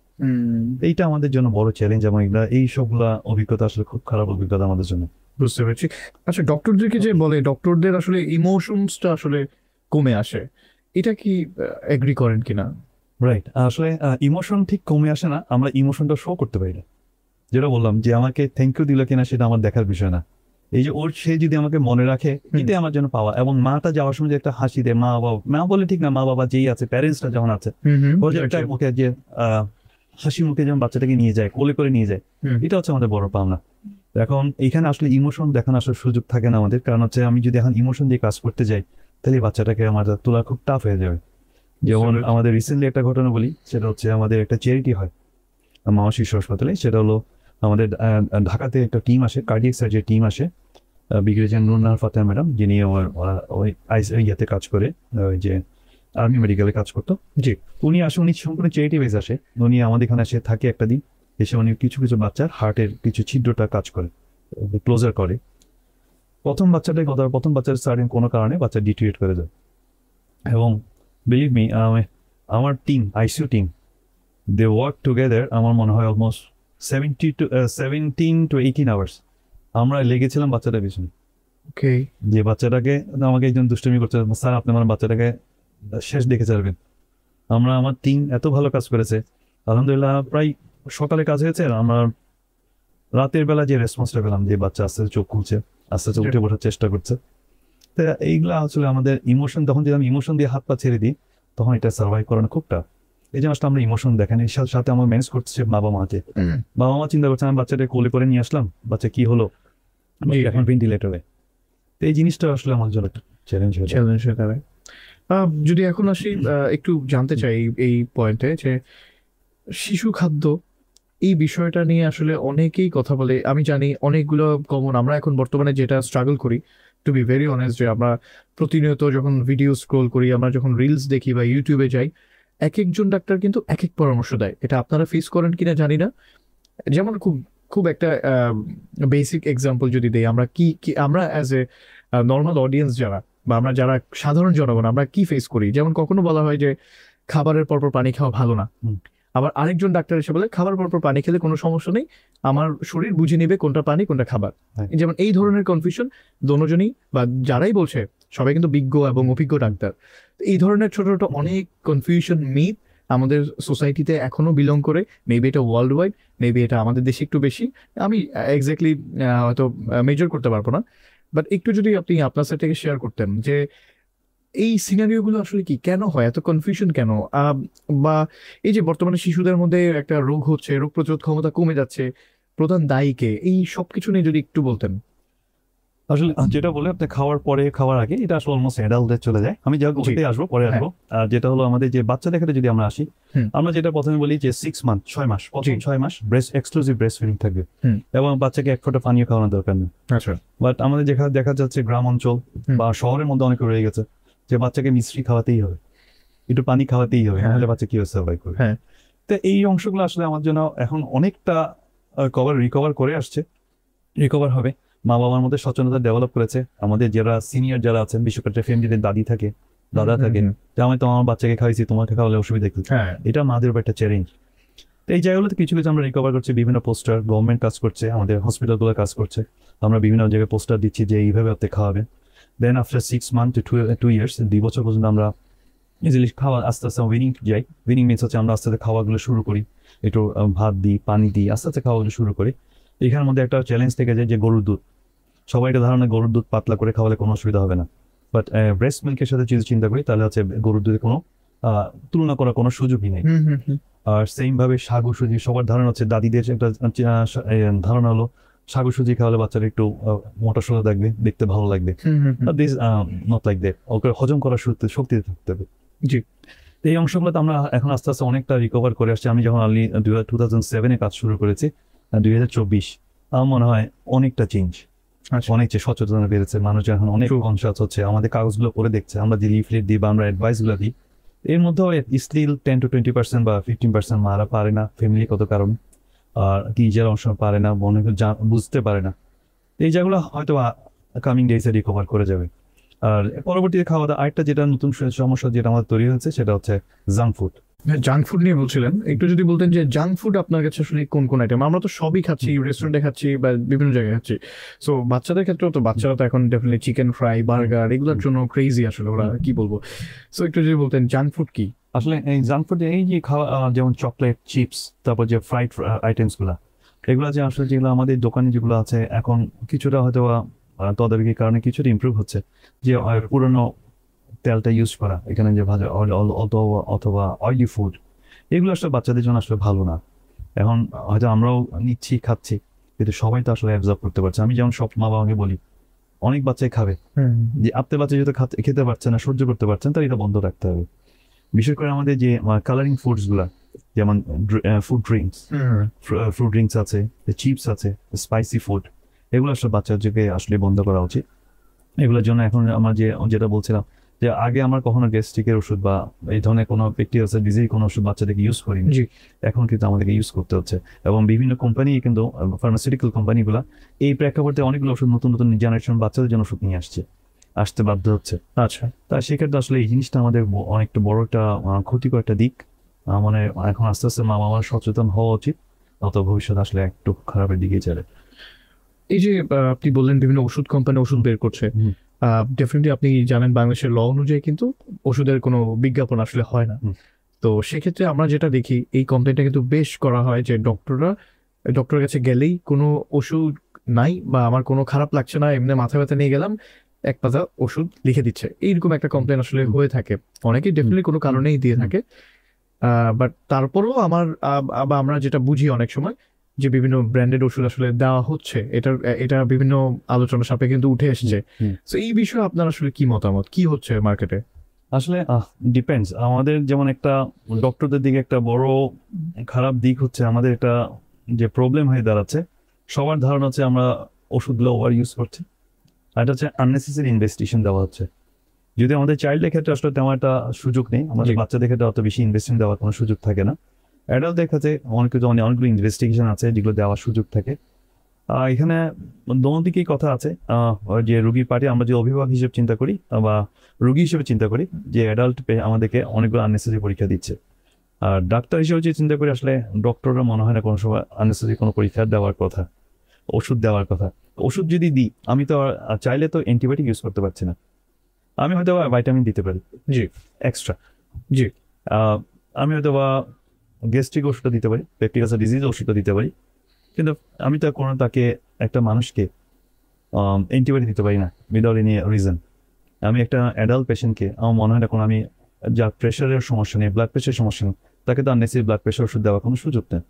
এইটা আমাদের জন্য বড় চ্যালেঞ্জ, এবং এগুলা এই সবগুলা অভিজ্ঞতা আসলে খুব খারাপ অভিজ্ঞতা আমাদের জন্য। বুঝতে পেরেছি। আচ্ছা, ডক্টরদেরকে যে বলে ডক্টরদের আসলে ইমোশনসটা আসলে কমে আসে, এটা কি এগ্রি করেন কিনা? রাইট, আসলে ইমোশন ঠিক কমে আসে না, আমরা ইমোশনটা শো করতে পারি না। যেটা বললাম যে আমাকে থ্যাংক ইউ দিল কিনা সেটা আমার দেখার বিষয় না, এই যে ওর সে যদি আমাকে মনে রাখে, এটাই আমার জন্য পাওয়া। এবং মাটা যাওয়ার সময় যে একটা হাসি দেয়, মা বলে ঠিক না, মা বাবা যেই আছে, প্যারেন্টসরা যখন আছে, ও যে একটা মুখে যে হাসি মুখে যেমন বাচ্চাটাকে নিয়ে যায়, কোলে করে নিয়ে যায়, এটা হচ্ছে আমাদের বড় পাওনা। এখন এইখানে আসলে ইমোশন দেখানো আসলে সুযোগ থাকে না আমাদের, কারণ হচ্ছে আমি যদি এখন ইমোশন দিয়ে কাজ করতে যাই, তাহলে বাচ্চাটাকে আমার তোলা খুব টাফ হয়ে যাবে। যেমন আমাদের রিসেন্টলি একটা ঘটনা বলি, সেটা হচ্ছে আমাদের একটা চ্যারিটি হয় মামা শিশু হাসপাতালে। সেটা হলো আমাদের ঢাকাতে একটা টিম আসে, কার্ডিয়াক সার্জারি টিম আসে, ব্রিগেডিয়ার নুরনার ফাতেমা ম্যাডাম, যিনি আমার ওই ইয়াতে কাজ করে, ওই যে আর্মি মেডিকেলে কাজ করতো। জি, উনি আসে, উনি সম্পূর্ণ চ্যারিটি বেস আসে, উনি আমাদের এখানে এসে থাকে একটা দিন, এসে উনি কিছু কিছু বাচ্চার হার্টের কিছু ছিদ্রটা কাজ করে, ক্লোজার করে। প্রথম বাচ্চার সার্টেন কোনো কারণে বাচ্চা ডিটিরিয়েট করে যায়, এবং বিলিভ মি, আমার team, ICU team, they work together, আমার মনে হয় অলমোস্ট 17 to 18 আওয়ার্স আমরা লেগেছিলাম বাচ্চাটার পিছনে। ওকে, যে বাচ্চাটাকে, আমাকে একজন দুষ্টুমি করছে, স্যার আপনি আমার বাচ্চাটাকে শেষ দেখে ছাড়বেন। আমার টিম এত ভালো কাজ করেছে, আলহামদুলিল্লাহ। প্রায় সকালে কাজ হয়েছে, আমরা রাতের বেলা যে রেসপন্সটা পেলাম, যে বাচ্চা আস্তে আস্তে চোখ খুলছে, আস্তে আস্তে উঠে বসার চেষ্টা করছে। তো এইগুলা আসলে আমাদের ইমোশন, তখন যদি আমি ইমোশন দিয়ে হাত পা ছেড়ে দিই, তখন এটা সার্ভাইভ করানো খুব টাফ। এই জন্য আসলে আমরা ইমোশন দেখানি, সাথে আমরা ম্যানেজ করতেছি বাবা মাকে। বাবা মা চিন্তা করছে, আমি বাচ্চাটা কোলে করে নিয়ে আসলাম, বাচ্চা কি হলো, এখন ভেন্টিলেটরে। তো এই জিনিসটা আসলে আমার জন্য চ্যালেঞ্জ হয়ে যাবে। যদি এখন আসি, একটু জানতে চাই এই পয়েন্টে যে শিশু খাদ্য, এই বিষয়টা নিয়ে আসলে অনেকেই কথা বলে। আমি জানি অনেকগুলো কমন, আমরা এখন বর্তমানে যেটা স্ট্রাগল করি, টু বি ভেরি অনেস্ট, যে আমরা প্রতিনিয়ত যখন ভিডিও স্ক্রোল করি, আমরা যখন রিলস দেখি বা ইউটিউবে যাই, এক একজন ডাক্তার কিন্তু এক এক পরামর্শ দেয়। এটা আপনারা ফেস করেন কিনা জানি না। যেমন খুব একটা বেসিক এক্সাম্পল যদি দেই, আমরা কি আমরা অ্যাজ এ নর্মাল অডিয়েন্স যারা, বা আমরা যারা সাধারণ জনগণ আমরা কি ফেস করি, যেমন কখনো বলা হয় যে খাবারের পরপর পানি খাওয়া ভালো না, আবার আরেকজন ডাক্তার এসে বলে খাবার পরপর পানি খেলে কোনো সমস্যা নেই, আমার শরীর বুঝে নিবে কোনটা পানি কোনটা খাবার। যেমন এই ধরনের কনফিউশন দোনোজনই বা যারাই বলছে সবাই কিন্তু বিজ্ঞ এবং অভিজ্ঞ ডাক্তার। এই ধরনের ছোট ছোট অনেক কনফিউশন মিথ আমাদের সোসাইটিতে এখনো বিলং করে। মেবি এটা ওয়ার্ল্ড ওয়াইড, মেবি এটা আমাদের দেশে একটু বেশি, আমি এক্স্যাক্টলি হয়তো মেজর করতে পারবো না, বাট একটু যদি আপনি আপনার সাইড থেকে শেয়ার করতেন যে এই সিনারিওগুলো আসলে কি, কেন হয় এত কনফিউশন কেন, বা এই যে বর্তমানে শিশুদের মধ্যে একটা রোগ হচ্ছে, রোগ প্রতিরোধ ক্ষমতা কমে যাচ্ছে, প্রধান দায়ীকে, এই সব কিছু নিয়ে যদি একটু বলতেন। আসলে যেটা বলে আপনি খাওয়ার পরে খাওয়ার আগে, এটা আসলে অলমোস্ট অ্যাডাল্টদের চলে যায়, আমি যা ওটাতে আসবো পরে আসবো। আর যেটা হলো আমাদের যে বাচ্চাদের ক্ষেত্রে যদি আমরা আসি, আমরা যেটা প্রথমে বলি যে 6 মান্থ 6 মাস, প্রথম 6 মাস ব্রেস্ট এক্সক্লুসিভ ব্রেস্ট ফিডিং থাকবে এবং বাচ্চাকে এক ফোঁটা পানীয় খাওয়ানোর দরকার নেই। আচ্ছা, বাট আমাদের যেখানে দেখা যাচ্ছে গ্রাম অঞ্চল বা শহরের মধ্যে অনেকে রয়ে গেছে যে বাচ্চাকে মিষ্টি খাওয়াতেই হবে, একটু পানি খাওয়াতেই হবে, নাহলে বাচ্চা কি সার্ভাইভ করবে। তো এই অংশগুলো আসলে আমার জন্য এখন অনেকটা রিকভার করে আসছে, রিকভার হবে। মা বাবার মধ্যে সচেতনতা ডেভেলপ করেছে, আমাদের যারা সিনিয়র যারা আছেন, বিশেষ করে ফ্যামিলিতে দাদি থাকে দাদা থাকে, যে আমি তো আমার বাচ্চাকে খাওয়াইছি, তোমাকে খাওয়ালে অসুবিধা কি, এটা মাদের উপর একটা চ্যালেঞ্জ। তো এই জায়গাগুলোতে কিছু কিছু আমরা রিকভার করছি, বিভিন্ন পোস্টার গভর্নমেন্ট কাজ করছে, আমাদের হসপিটালগুলো কাজ করছে, আমরা বিভিন্ন জায়গায় পোস্টার দিচ্ছি যে এইভাবে আপনি খাওয়াবেন। Then after 6 month to 2 years, 2 বছর পর্যন্ত আমরা ইজিলি খাওয়া আস্তে আস্তে উইনিং যাই। উইনিং মিনস হচ্ছে আমরা আস্তে আস্তে খাওয়াগুলো শুরু করি, একটু ভাত দিই, পানি দিই, আস্তে আস্তে খাওয়াগুলো শুরু করি। এখানের মধ্যে একটা চ্যালেঞ্জ থেকে যায় যে গরুর দুধ, সবাই এটা ধারণা গরুর দুধ পাতলা করে খাওয়ালে কোনো অসুবিধা হবে না, বাট ব্রেস্ট মিল্কের সাথে যদি চিন্তা করি তাহলে হচ্ছে গরুর দুধে কোনো তুলনা করার কোনো সুযোগই নেই। আর সেম ভাবে সাগু সুজি, সবার ধারণা হচ্ছে, দাদিদের একটা ধারণা হলো সাগু সুজি খাওয়ালে বাচ্চারা একটু মোটা সোজা থাকবে, দেখতে ভালো লাগবে। দিস নট লাইক দ্যাট, ওকে হজম করার শক্তি থাকতে হবে। জি, এই অংশগুলোতে আমরা এখন আস্তে আস্তে অনেকটা রিকভার করে আসছি। আমি যখন আর্লি 2007-এ কাজ শুরু করেছি, 2024 আমার মনে হয় অনেকটা চেঞ্জ, অনেক সচেতনতা বেড়েছে, মানুষ এখন অনেক কনসাস হচ্ছে, আমাদের কাগজগুলো পড়ে দেখছে, আমরা যে লিফলেট দিই বা আমরা অ্যাডভাইস গুলো দিই, এর মধ্যেও স্টিল 10 to 20% বা 15% মারা পারে না, ফ্যামিলি কত কারণ, আর কি যারা অংশ পারে না, মনে বুঝতে পারে না। এই জায়গাগুলো হয়তো কামিং ডেজে রিকভার করে যাবে। আর পরবর্তীতে খাওয়া দাওয়া আরেকটা যেটা নতুন সমস্যা যেটা আমাদের তৈরি হয়েছে, সেটা হচ্ছে জাঙ্ক ফুড। জাঙ্ক ফুড নিয়ে বলছিলেন, একটু যদি বলতেন যে জাঙ্ক ফুড আপনার কাছে আসলে কোন কোন আইটেম? আমরা তো সবই খাচ্ছি, রেস্টুরেন্টে খাচ্ছি বা বিভিন্ন জায়গায় খাচ্ছি, সো বাচ্চাদের ক্ষেত্রেও তো, বাচ্চারা তো এখন ডেফিনেটলি চিকেন ফ্রাই, বার্গার এগুলোর জন্য ক্রেজি আসলে, ওরা কি বলবো। সো একটু যদি বলতেন জাঙ্ক ফুড কি আসলে। এই জাঙ্ক ফুড এই যে খাওয়া, যেমন চকলেট, চিপস, তারপর যে ফ্রাইড আইটেমস গুলা, এগুলো যে আসলে যেগুলো আমাদের দোকানে যেগুলো আছে এখন কিছুটা হয়তো তদারকির কারণে কিছুটা ইমপ্রুভ হচ্ছে, যে পুরনো তেলটা ইউজ করা, এখানে যে ভাজা অথবা অয়েলি ফুড, এগুলো আসলে বাচ্চাদের জন্য আসলে ভালো না। এখন হয়তো আমরাও নিচ্ছি, খাচ্ছি, কিন্তু সবাই তো আসলে অ্যাবজর্ব করতে পারছে। আমি যেমন সব মা বাবাকে বলি, অনেক বাচ্চাই খাবে, যে আপনার বাচ্চা যেহেতু খেতে পারছে না, সহ্য করতে পারছেন, তাহলে এটা বন্ধ রাখতে হবে। বিশেষ করে আমাদের যে কালারিং ফুডস গুলা, যেমন ফ্রুট ড্রিঙ্কস আছে, চিপস আছে, স্পাইসি ফুড, এগুলো আসলে বাচ্চাদেরকে আসলে বন্ধ করা উচিত। এগুলোর জন্য এখন আমরা যেটা বলছিলাম, যে আগে আমরা কখনো গ্যাস্ট্রিকের ওষুধ বা এই ধরনের কোনো ব্যাকটেরিয়া ডিজিজ কোনো ওষুধ বাচ্চাদেরকে ইউজ করিনি, এখন কিন্তু আমাদেরকে ইউজ করতে হচ্ছে। এবং বিভিন্ন কোম্পানি কিন্তু ফার্মাসিউটিক্যাল কোম্পানিগুলো এই প্রেক্ষাপটে অনেকগুলো ওষুধ, নতুন নতুন জেনারেশন বাচ্চাদের জন্য ওষুধ নিয়ে আসতে বাধ্য হচ্ছে। আচ্ছা, তা সেক্ষেত্রে আসলে এই জিনিসটা আমাদের অনেকটা বড় একটা ক্ষতিকর একটা দিক। মানে এখন আস্তে আস্তে মা বাবার সচেতন হওয়া উচিত, অত ভবিষ্যৎ আসলে একটু খারাপের দিকে চলে। এই যে আপনি বললেন বিভিন্ন ওষুধ কোম্পানি ওষুধ বের করছে, ডেফিনেটলি আপনি জানেন বাংলাদেশের ল অনুযায়ী কিন্তু ওষুধের কোনো বিজ্ঞাপন আসলে হয় না। তো সেক্ষেত্রে আমরা যেটা দেখি, এই কমপ্লেনটা কিন্তু বেশ করা হয় যে ডক্টরের কাছে গেলেই কোনো ওষুধ নাই বা আমার কোনো খারাপ লাগছে না, এমনি মাথা ব্যথা নিয়ে গেলাম, এক পাতা ওষুধ লিখে দিচ্ছে, এইরকম একটা কমপ্লেন আসলে হয়ে থাকে। অনেকেই ডেফিনেটলি কোনো কারণেই দিয়ে থাকে, বাট তারপরেও আমরা যেটা বুঝি অনেক সময় যে বিভিন্ন ব্র্যান্ডেড ওষুধ আসলে দেওয়া হচ্ছে, এটা বিভিন্ন আলোচনা সাপেক্ষে কিন্তু উঠে এসছে। তো এই বিষয়ে আপনার আসলে কি মতামত, কি হচ্ছে মার্কেটে? আসলে ডিপেন্ডস। আমাদের যেমন একটা ডক্টরদের দিকে একটা বড় খারাপ দিক হচ্ছে, আমাদের একটা যে প্রবলেম হয়ে দাঁড়াচ্ছে, সবার ধারণা হচ্ছে আমরা ওষুধগুলো ওভার ইউজ করছি, আর এটা হচ্ছে আননেসেসারি ইনভেস্টিগেশন দেওয়া হচ্ছে। যদি আমাদের চাইল্ডের ক্ষেত্রে আসলে তেমন একটা সুযোগ নেই, আমাদের বাচ্চাদের ক্ষেত্রে অত বেশি ইনভেস্টমেন্ট দেওয়ার কোনো সুযোগ থাকে না। অ্যাডাল্ট দেখা যায় অনেকগুলো ইনভেস্টিগেশন আছে যেগুলো দেওয়ার সুযোগ থাকে। এখানে দোনো দিকেই কথা আছে। ওই যে রুগীর পার্টি আমরা যে অভিভাবক হিসেবে চিন্তা করি বা রুগী হিসেবে চিন্তা করি যে অ্যাডাল্ট আমাদেরকে অনেকগুলো আননেসেসারি পরীক্ষা দিচ্ছে, আর ডাক্তার হিসেবে যে চিন্তা করি আসলে ডক্টররা মনে হয় না কোনো সময় আননেসেসারি কোনো পরীক্ষা দেওয়ার কথা, ওষুধ দেওয়ার কথা। ওষুধ যদি দিই আমি তো চাইলে তো অ্যান্টিবায়োটিক ইউজ করতে পারছি না, আমি হয়তো ভাইটামিন দিতে পারি জি এক্সট্রা, জি আমি হয়তো বা গ্যাস্ট্রিক ওষুধটা দিতে পারি, পেপটিক আলসার ডিজিজ ওষুধটা দিতে পারি, কিন্তু আমি তো কোনো তাকে একটা মানুষকে অ্যান্টিবায়োটিক দিতে পারি না উইদাউট এনি রিজন। আমি একটা অ্যাডাল্ট পেশেন্টকে আমার মনে হয় না কোনো আমি যার প্রেশারের সমস্যা নেই, ব্লাড প্রেশারের সমস্যা নেই, তাকে তো আননেসেসারি ব্লাড প্রেশার ওষুধ দেওয়ার কোনো সুযোগ নেই।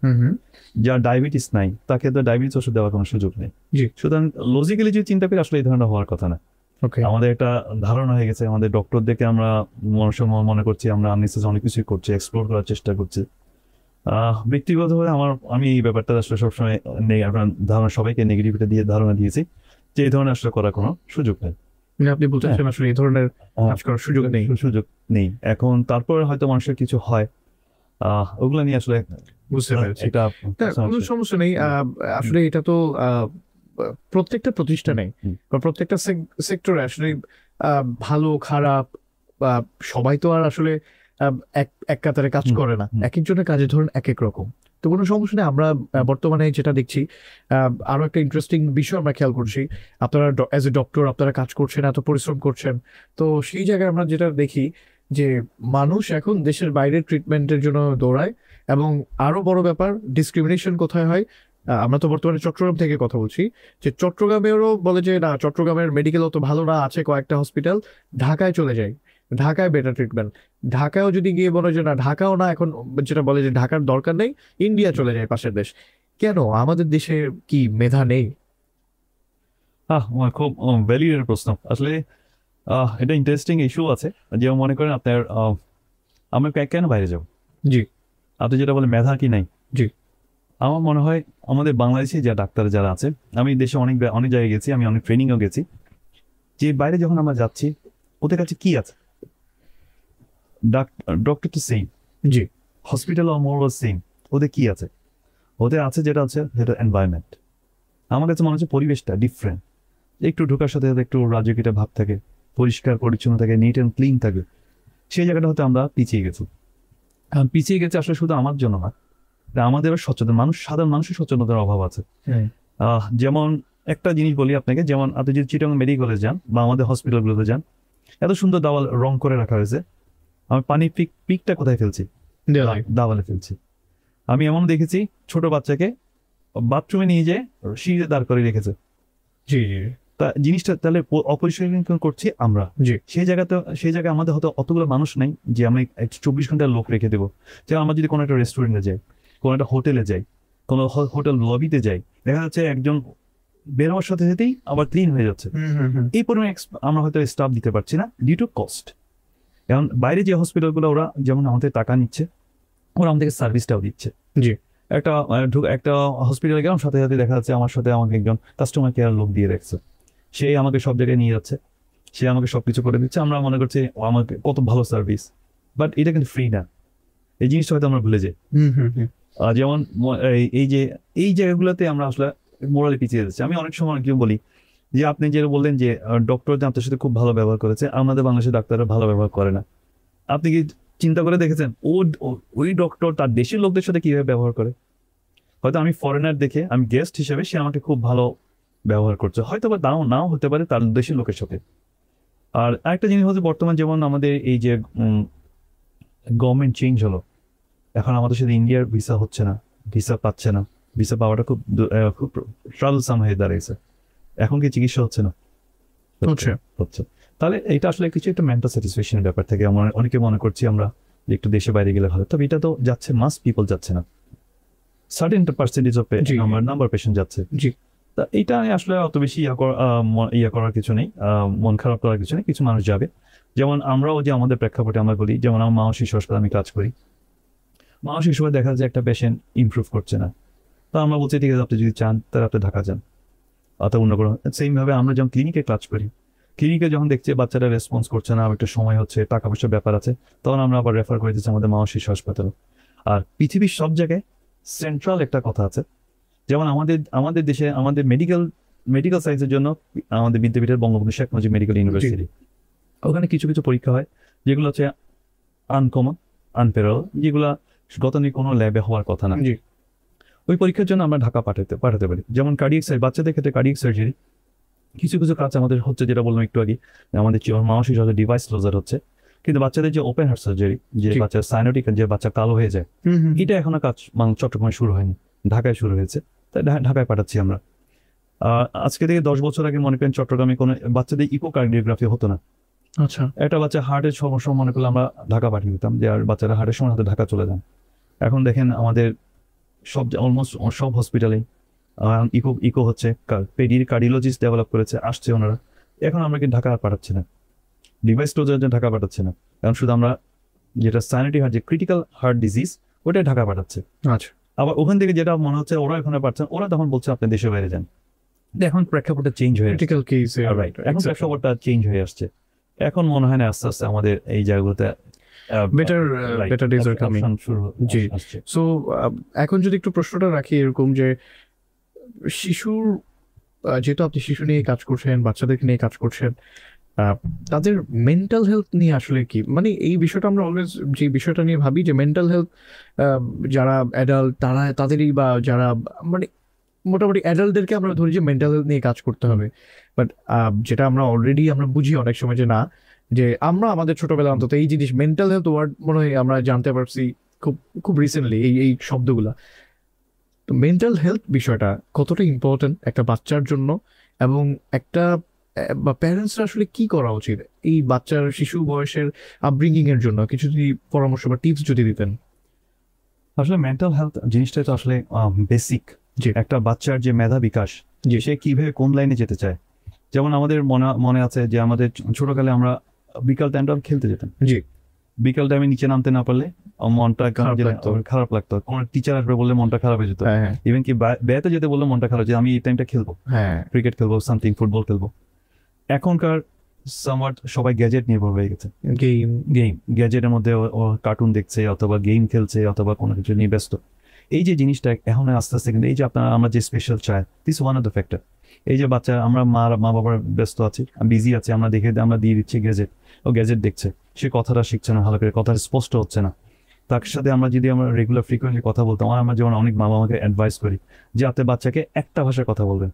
যার ডায়াবেটিস নাই তাকে তো ডায়াবেটিস ওষুধ দেওয়ার কোনো সুযোগ নেই। জি। সুতরাং লজিক্যালি যদি চিন্তা করি আসলে এই ধরনের হওয়ার কথা না। ওকে আমাদের একটা ধারণা হয়ে গেছে, আমাদের ডক্টরদেরকে আমরা মনে করছি আমরা আননেসেসারি অনেক কিছুই করছি, এক্সপ্লোর করার চেষ্টা করছি। ব্যক্তিগতভাবে আমি এই ব্যাপারটা আসলে সবসময় আপনার ধারণা সবাইকে নেগেটিভিটি দিয়ে ধারণা দিয়েছি যে এই ধরনের আসলে করার কোনো সুযোগ নেই। আপনি বলতে চাচ্ছেন আসলে এই ধরনের কাজ করার সুযোগ নেই? সুযোগ নেই। এখন তারপর হয়তো মানুষের কিছু হয়, ওগুলো নিয়ে আসলে বুঝতে পেরেছি। এটা কোনো সমস্যা নেই। আসলে এটা তো প্রত্যেকটা প্রতিষ্ঠানে বা প্রত্যেকটা সেক্টরে আসলে ভালো খারাপ সবাই তো আর আসলে এক কাতারে কাজ করে না, এক একজনের কাজের ধরন এক এক রকম। তো কোনো সমস্যা নেই। আমরা বর্তমানে যেটা দেখছি আরো একটা ইন্টারেস্টিং বিষয় আমরা খেয়াল করছি, আপনারা অ্যাজ এ ডক্টর আপনারা কাজ করছেন, এত পরিশ্রম করছেন, তো সেই জায়গায় আমরা যেটা দেখি যে মানুষ এখন দেশের বাইরে ট্রিটমেন্টের জন্য দৌড়ায়। এবং আরো বড় ব্যাপার, ডিসক্রিমিনেশন কোথায় হয়, আমরা তো বর্তমানে চট্টগ্রাম থেকে কথা বলছি, যে চট্টগ্রামেরও বলে যে না চট্টগ্রামের মেডিকেল অত ভালো না, আছে কয়েকটা হসপিটাল, ঢাকায় চলে যায়, ঢাকায় বেটার ট্রিটমেন্ট। ঢাকায়ও যদি গিয়ে বলে যে না ঢাকাও না, এখন যেটা বলে যে ঢাকার দরকার নেই, ইন্ডিয়া চলে যায়, পাশের দেশ। কেন আমাদের দেশে কি মেধা নেই? খুব ভ্যালিড প্রশ্ন আসলে। এটা ইন্টারেস্টিং ইস্যু আছে। যেমন মনে করেন আপনার আমরা কেন বাইরে যাব? জি। আপনি যেটা বলেন মেধা কি নাই, জি। আমার মনে হয় আমাদের বাংলাদেশে যা ডাক্তার যারা আছে, আমি দেশে অনেক জায়গায় গেছি, আমি অনেক ট্রেনিংও গেছি, যে বাইরে যখন আমরা যাচ্ছি ওদের কাছে কি আছে? ডক্টর তো সেম, জি। হসপিটাল মোর সেম, ওদের কি আছে? ওদের আছে যেটা এনভায়রনমেন্ট। আমার কাছে মনে হচ্ছে পরিবেশটা ডিফারেন্ট, একটু ঢোকার সাথে সাথে একটু রাজকীয়টা ভাব থাকে, পরিষ্কার পরিচ্ছন্ন থাকে, নিট অ্যান্ড ক্লিন থাকে। সেই জায়গাটা হয়তো আমরা পিছিয়ে গেছি। পিছিয়ে গেছে আসলে শুধু আমার জন্য না, আমাদের সচেতন মানুষ, সাধারণ মানুষের সচেতনতার অভাব আছে। যেমন একটা জিনিস বলি আপনাকে, যেমন আপনি যদি চিটাগং মেডিকেলে যান বা আমাদের হসপিটালগুলোতে যান, এত সুন্দর দেওয়াল রং করে রাখা হয়েছে, আমি পানির পিকটা কোথায় ফেলছি? দাওয়ালে ফেলছি। আমি এমন দেখেছি ছোট বাচ্চাকে বাথরুমে নিয়ে যেয়ে সিঁড়িতে দাঁড় করে রেখেছে। জি। তা জিনিসটা তাহলে অপরিষ্কার করছি আমরা। জি। সেই জায়গায় আমাদের হয়তো অতগুলো মানুষ নাই যে আমি 24 ঘন্টার লোক রেখে দেবো। যেমন আমরা যদি কোনো একটা রেস্টুরেন্টে যাই, কোনো একটা হোটেলে যাই, কোনো হোটেল লবিতে যাই, দেখা যাচ্ছে একজন বেরোবার সাথে সাথেই আবার ক্লিন হয়ে যাচ্ছে। এই পরিমাণে আমরা হয়তো স্টাফ দিতে পারছি না ডিউ টু কস্ট। কারণ বাইরে যে হসপিটালগুলো ওরা যেমন আমাদের টাকা নিচ্ছে, ওরা আমাদেরকে সার্ভিসটাও দিচ্ছে। জি। একটা হসপিটালে গেলাম, সাথে সাথে দেখা যাচ্ছে আমার সাথে আমাকে একজন কাস্টমার কেয়ার লোক দিয়ে রাখছে, সে আমাকে সব জায়গায় নিয়ে যাচ্ছে, সে আমাকে সবকিছু করে দিচ্ছে। আমরা মনে করছি আমাকে কত ভালো সার্ভিস, বাট এটা কিন্তু ফ্রি না। এই জিনিসটা হয়তো আমরা ভুলে যাই। যেমন এই জায়গাগুলোতে আমরা আসলে মোরালি পিছিয়ে যাচ্ছি। আমি অনেক সময় কেউ বলি যে আপনি যেটা বললেন যে ডক্টর আপনার সাথে খুব ভালো ব্যবহার করেছে, আমাদের বাংলাদেশের ডাক্তাররা ভালো ব্যবহার করে না। আপনি কি চিন্তা করে দেখেছেন ওই ডক্টর তার দেশের লোকদের সাথে কিভাবে ব্যবহার করে? হয়তো আমি ফরেনার দেখে, আমি গেস্ট হিসেবে সে আমাকে খুব ভালো ব্যবহার করছে, হয়তো বা নাও হতে পারে তার দেশের লোকের সাথে। আর আরেকটা জিনিস হচ্ছে বর্তমান যেমন আমাদের এই যে গভর্নমেন্ট চেঞ্জ হলো, এখন আমাদের সাথে ইন্ডিয়ার ভিসা হচ্ছে না, ভিসা পাচ্ছে না, ভিসা পাওয়াটা খুব ট্রাভেলসাম হয়ে দাঁড়িয়েছে। এখন কি চিকিৎসা হচ্ছে না? হচ্ছে। তাহলে এটা আসলে কিছু একটা মেন্টাল স্যাটিসফ্যাকশনের ব্যাপার থেকে আমরা অনেকে মনে করছি আমরা যে একটু দেশে বাইরে গেলে ভালো, তবে এটা তো যাচ্ছে, মাস পিপল যাচ্ছে না, certain percentage of number patient যাচ্ছে। জি। তা এটা আসলে অত বেশি ইয়া করার কিছু নেই, মন খারাপ করার কিছু নেই, কিছু মানুষ যাবে। যেমন আমরাও যে আমাদের প্রেক্ষাপটে আমরা বলি, যেমন আমার মা শিশু হাসপাতালে আমি কাজ করি, মা শিশু দেখা যায় একটা পেশেন্ট ইমপ্রুভ করছে না, তো আমরা বলছি ঠিক আছে আপনি যদি চান তাহলে আপনি ঢাকা যান, অথবা অন্য কোনো। সেইমভাবে আমরা যখন ক্লিনিকে কাজ করি, ক্লিনিকে যখন দেখছি বাচ্চারা রেসপন্স করছে না, একটু সময় হচ্ছে, টাকা পয়সার ব্যাপার আছে, তখন আমরা আবার রেফার করে দিচ্ছি আমাদের মা শিশু হাসপাতাল। আর পৃথিবীর সব জায়গায় সেন্ট্রাল একটা কথা আছে যেমন আমাদের দেশে আমাদের মেডিকেল সায়েন্সের জন্য আমাদের বিদ্যাপীঠের বঙ্গবন্ধু শেখ মুজিব মেডিকেল ইউনিভার্সিটি, ওখানে কিছু কিছু পরীক্ষা হয় যেগুলো হচ্ছে আনকমন, আনপ্যারাল, যেগুলো গতানুগতিক কোনো ল্যাবে হওয়ার কথা না। জি। ওই পরীক্ষার জন্য আমরা ঢাকা পাঠাতে পারি। যেমন কার্ডিয়াক সার্জারি, বাচ্চাদের ক্ষেত্রে কার্ডিয়াক সার্জারি কিছু কিছু কাজ আমাদের হচ্ছে, যেটা বললাম একটু আগে, আমাদের মানসিক ডিভাইস ক্লোজার হচ্ছে, কিন্তু বাচ্চাদের যে ওপেন হার্ট সার্জারি, যে বাচ্চার সাইনোটিক, যে বাচ্চা কালো হয়ে যায়, এটা এখনো কাজ চট্টগ্রামে শুরু হয়নি, ঢাকায় শুরু হয়েছে, তাই ঢাকায় পাঠাচ্ছি আমরা। আজকে থেকে 10 বছর আগে মনে করেন চট্টগ্রামে কোনো বাচ্চাদের ইকোকার্ডিওগ্রাফি হতো না। আচ্ছা। একটা বাচ্চা হার্টের সমস্যা মনে করলে আমরা ঢাকা পাঠিয়ে দিতাম, যে আর বাচ্চারা হার্টের সময় হয়তো ঢাকা চলে যান। এখন দেখেন আমাদের অলমোস্ট সব হসপিটালে ইকো হচ্ছে, কার্ডিওলজিস্ট ডেভেলপ করেছে, আসছে ওনারা। এখন আমরা কি ঢাকা পাঠাচ্ছি না, ডিভাইস ক্লোজার ঢাকা পাঠাচ্ছি না, কারণ শুধু আমরা যেটা সাইনোটিক হার্ট, যে ক্রিটিক্যাল হার্ট ডিজিজ, ওটাই ঢাকা পাঠাচ্ছে। আচ্ছা। আবার ওখান থেকে যেটা মনে হচ্ছে ওরা এখানে পাচ্ছেন, ওরা তখন বলছে আপনি দেশে বাইরে যান। এখন প্রেক্ষাপটটা চেঞ্জ হয়ে ক্রিটিক্যাল কেস, রাইট, এখন প্রেক্ষাপটটা চেঞ্জ হয়ে আসছে। এখন মনে হয় না আস্তে আস্তে আমাদের এই জায়গাগুলোতে better days are coming. G. So এখন যদি একটু প্রশ্নটা রাখি এরকম, যে শিশুর, যেহেতু আপনি শিশু নিয়ে কাজ করছেন, বাচ্চাদেরকে নিয়ে কাজ করছেন, তাদের মেন্টাল হেলথ নিয়ে আসলে কি, মানে এই বিষয়টা আমরা অলওয়েজ যে বিষয়টা নিয়ে ভাবি যে মেন্টাল হেলথ, যারা অ্যাডাল্ট তাদেরই, বা যারা মানে মোটামুটি অ্যাডাল্টদেরকে আমরা ধরি যে মেন্টাল হেলথ নিয়ে কাজ করতে হবে, বাট যেটা আমরা অলরেডি আমরা বুঝি অনেক সময় যে না, যে আমরা আমাদের ছোটবেলা অন্তত এই জিনিস মেন্টাল হেলথ ওয়ার্ড মনে হয় আমরা জানতে পারছি খুব খুব রিসেন্টলি, এই শব্দগুলা। তো মেন্টাল হেলথ বিষয়টা কতটা ইম্পর্টেন্ট একটা বাচ্চার জন্য, এবং একটা বা প্যারেন্টসরা আসলে কি করা উচিত এই বাচ্চার শিশু বয়সের আপব্রিঙ্গিং এর জন্য, কিছু যদি পরামর্শ বা টিপস যদি দিতেন। আসলে মেন্টাল হেলথ জিনিসটা তো আসলে বেসিক, যে একটা বাচ্চার যে মেধা বিকাশ, যে সে কিভাবে কোন লাইনে যেতে চায়। যেমন আমাদের মনে আছে যে আমাদের ছোটকালে আমরা বিকাল টাইমটা খেলতে যেতাম। জি। বিকাল টাইমে নিচে নামতে না পারলে মনটা খারাপ লাগতো, কোনো টিচার আসবে বললে মনটা খারাপ হয়ে যেত, ইভেন কি বেড়াতে যেতে বললে মনটা খারাপ, যে আমি এই টাইমটা খেলবো, ক্রিকেট খেলবো, সামথিং ফুটবল খেলবো। এখনকার সামওয়াট সবাই গ্যাজেট নির্ভর হয়ে গেছে, গেম গ্যাজেটের মধ্যে ও কার্টুন দেখছে, অথবা গেম খেলছে, অথবা কোনো কিছু নিয়ে ব্যস্ত। এই যে জিনিসটা এখন আস্তে আস্তে, কিন্তু এই যে আমরা যে স্পেশাল চাই, this one of the factor. এই যে বাচ্চা, আমরা মা বাবার ব্যস্ত আছি, বিজি আছি, আমরা আমরা দিয়ে দিচ্ছি গ্যাজেট, ও গ্যাজেট দেখছে, সে কথাটা শিখছে না ভালো করে, কথা স্পষ্ট হচ্ছে না। তার সাথে আমরা যদি রেগুলার ফ্রিকোয়েন্টলি কথা বলতাম, আমরা যেমন অনেক মা বাবাকে অ্যাডভাইস করি যে আপনি বাচ্চাকে একটা ভাষায় কথা বলবেন।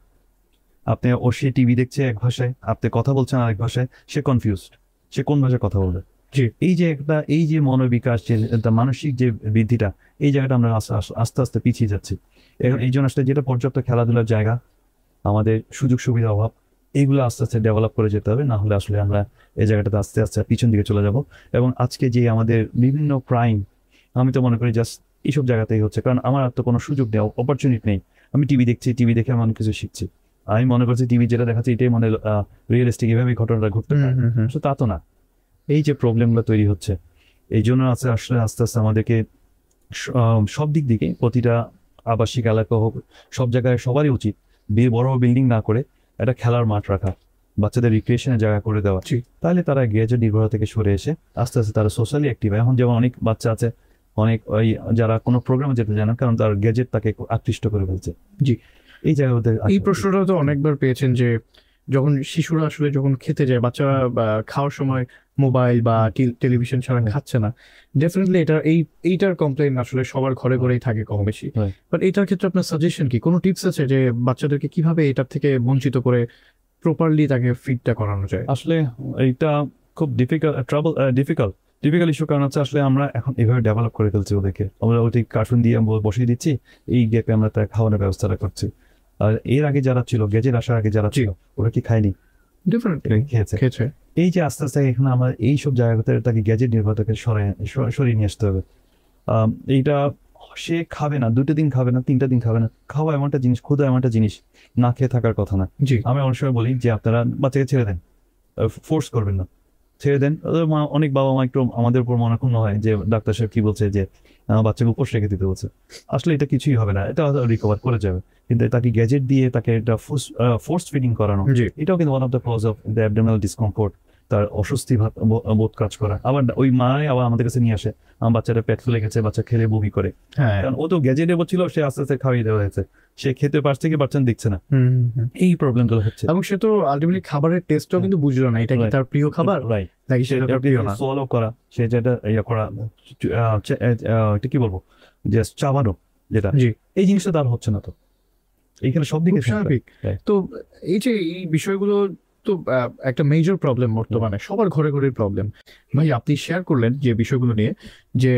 আপনি সে টিভি দেখছে এক ভাষায়, আপনি কথা বলছেন আরেক ভাষায়, সে কনফিউজড, সে কোন ভাষায় কথা বলবে। এই যে মনোবিকাশ, যে মানসিক যে বৃদ্ধিটা, এই জায়গাটা আমরা আস্তে আস্তে পিছিয়ে যাচ্ছি। এই জন্য আসলে যেটা পর্যাপ্ত খেলাধুলার জায়গা, আমাদের সুযোগ সুবিধার অভাব, এইগুলো আস্তে আস্তে ডেভেলপ করে যেতে হবে, না হলে আসলে আমরা এই জায়গাটাতে আস্তে আস্তে পিছন দিকে চলে যাব। এবং আজকে যে আমাদের বিভিন্ন ক্রাইম, আমি তো মনে করি জাস্ট এইসব জায়গাতেই হচ্ছে, কারণ আমার আর তো কোনো সুযোগ নেই, অপরচুনিটি নেই। আমি টিভি দেখছি, টিভি দেখে আমি অনেক কিছু শিখছি, আমি মনে করছি টিভি যেটা দেখাচ্ছি এটাই মানে রিয়েলিস্টিক, এভাবে ঘটনাটা ঘটতে পারে, তা তো না। এই যে প্রবলেমগুলো তৈরি হচ্ছে, এই জন্য আসলে আস্তে আস্তে আমাদেরকে সব দিক থেকে, প্রতিটা আবাসিক এলাকা হোক, সব জায়গায় সবারই উচিত বড় বিল্ডিং না করে একটা খেলার মাঠ রাখা, বাচ্চাদের রিক্রিয়েশনের জায়গা করে দেওয়া। তাহলে তারা গ্যাজেট নির্ভরতা থেকে সরে এসে আস্তে আস্তে তারা সোশ্যালি অ্যাক্টিভ হয়। এখন যেমন অনেক বাচ্চা আছে, অনেক ওই যারা কোনো প্রোগ্রামে যেতে চায় না, কারণ তার গ্যাজেট তাকে আকৃষ্ট করে ফেলছে। জি। এই জায়গাতে এই প্রশ্নটা তো অনেকবার পেয়েছেন, যে যখন শিশুরা আসলে যখন খেতে যায়, বাচ্চারা খাওয়ার সময় মোবাইল বা টেলিভিশন ছাড়া খাচ্ছে না, ডেফিনেটলি এইটার কমপ্লেইন আসলে সবার ঘরে ঘরেই থাকে কম বেশি। বাট এইটার ক্ষেত্রে আপনার সাজেশন কি, কোনো টিপস আছে যে বাচ্চাদেরকে কিভাবে এটার থেকে বঞ্চিত করে প্রপারলি তাকে ফিডটা করানো যায়? আসলে এইটা খুব ডিফিকাল্ট ইস্যু, কারণ হচ্ছে আসলে আমরা এখন এভাবে ডেভেলপ করে ফেলছি ওদেরকে, আমরা ওই কার্টুন দিয়ে বসিয়ে দিচ্ছি, এই গ্যাপে আমরা তার খাওয়ানোর ব্যবস্থাটা করছি। আর এর আগে যারা ছিল, গ্যাজেট আসার আগে যারা ছিল, ওরা কি খায়নি? ডেফিনেটলি খেয়েছে। এই যে আস্তে আস্তে এখন আমরা এইসব জায়গাতে তাকে গ্যাজেট নির্ভরতাকে সরিয়ে নিয়ে আসতে হবে। এইটা সে খাবে না, 2 দিন খাবে না, 3টা দিন খাবে না। খাওয়া এমনটা জিনিস, ক্ষুধা এমনটা জিনিস, না খেয়ে থাকার কথা না। আমি অনেক সময় বলি যে আপনারা বাচ্চাকে ছেড়ে দেন, ফোর্স করবেন না, ছেড়ে দেন। অনেক বাবা মা একটু আমাদের উপর মনে হয় যে ডাক্তার সাহেব কি বলছে, যে বাচ্চাকে উপোস রেখে দিতে বলছে। আসলে এটা কিছুই হবে না, এটা রিকভার করে যাবে। কিন্তু তাকে গ্যাজেট দিয়ে তাকে এটা ফোর্স ফিডিং করানো, এটাও কিন্তু one of the cause of the abdominal discomfort, তার অস্বস্তি বোধ কাজ করা, আবার ওই মায় আবার আমাদের কাছে নিয়ে আসে আমার বাচ্চাটা পেট ফুলে গেছে, বাচ্চা খেলে বমি করে, হ্যাঁ কারণ ও তো গ্যাজেটে বলছিল সে আস্তে আস্তে খাওয়াই দেওয়া হয়েছে, সে খেতে পারছে কি পারছেন দেখছে না, এই প্রবলেমগুলো হচ্ছে। এবং সে তো আলটিমেটলি খাবারের টেস্টটাও কিন্তু বুঝলো না এটা কি তার প্রিয় খাবার রাইট, নাকি সেটা তার প্রিয় না। সোলো করা, সে যেটা ইয়ে করা, এটা কি বলবো, যে চাবানো যেটা, জি এই জিনিসটা তার হচ্ছে না। তো এইখানে সব দিকে খুব স্বাভাবিক। তো এই যে এই বিষয়গুলো তো একটা মেজর প্রবলেম বর্তমানে, সবার ঘরে ঘরের প্রবলেম। ভাই আপনি শেয়ার করলেন যে বিষয়গুলো নিয়ে, যে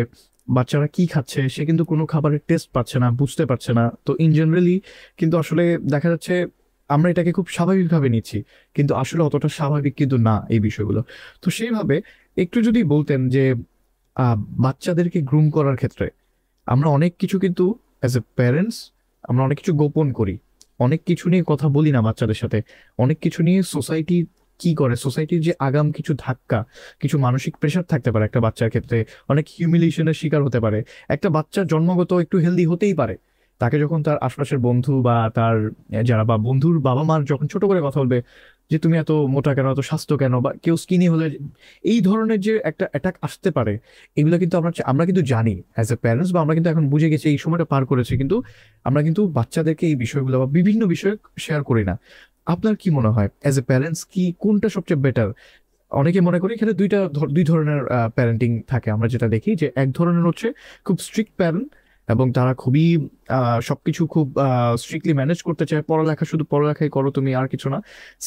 বাচ্চারা কি খাচ্ছে সে কিন্তু কোনো খাবারের টেস্ট পাচ্ছে না, বুঝতে পারছে না। তো ইন জেনারেলি কিন্তু আসলে দেখা যাচ্ছে আমরা এটাকে খুব স্বাভাবিকভাবে নিচ্ছি, কিন্তু আসলে অতটা স্বাভাবিক কিন্তু না এই বিষয়গুলো। তো সেইভাবে একটু যদি বলতেন যে বাচ্চাদেরকে গ্রুম করার ক্ষেত্রে আমরা অনেক কিছু কিন্তু অ্যাজ এ প্যারেন্টস আমরা অনেক কিছু গোপন করি, অনেক কিছু নিয়ে কথা বলি না বাচ্চাদের সাথে, অনেক কিছু নিয়ে সোসাইটি কি করে, সোসাইটির যে আগাম কিছু ধাক্কা, কিছু মানসিক প্রেশার থাকতে পারে একটা বাচ্চার ক্ষেত্রে, অনেক হিউমিলিয়েশনের শিকার হতে পারে। একটা বাচ্চার জন্মগত একটু হেলদি হতেই পারে, তাকে যখন তার আশপাশের বন্ধু বা তার যারা বা বন্ধুর বাবা মার যখন ছোট করে কথা বলবে যে তুমি এত মোটা কেন, এত স্বাস্থ্য কেন, বা কেউ স্কিনি হলে এই ধরনের যে একটা অ্যাটাক আসতে পারে, এগুলো কিন্তু আমরা কিন্তু জানি অ্যাজ এ প্যারেন্টস, বা আমরা কিন্তু এখন বুঝে গেছি, এই সময়টা পার করেছি, কিন্তু আমরা কিন্তু বাচ্চাদেরকে এই বিষয়গুলো বা বিভিন্ন বিষয় শেয়ার করি না। আপনার কি মনে হয় অ্যাজ এ প্যারেন্টস কি কোনটা সবচেয়ে বেটার? অনেকে মনে করি এখানে দুই ধরনের প্যারেন্টিং থাকে। আমরা যেটা দেখি যে এক ধরনের হচ্ছে খুব স্ট্রিক্ট প্যারেন্ট, এবং তারা খুবই সবকিছু খুব স্ট্রিক্টলি ম্যানেজ করতে চায়, পড়ালেখা শুধু পড়ালেখাই করো তুমি, আর কিছু না।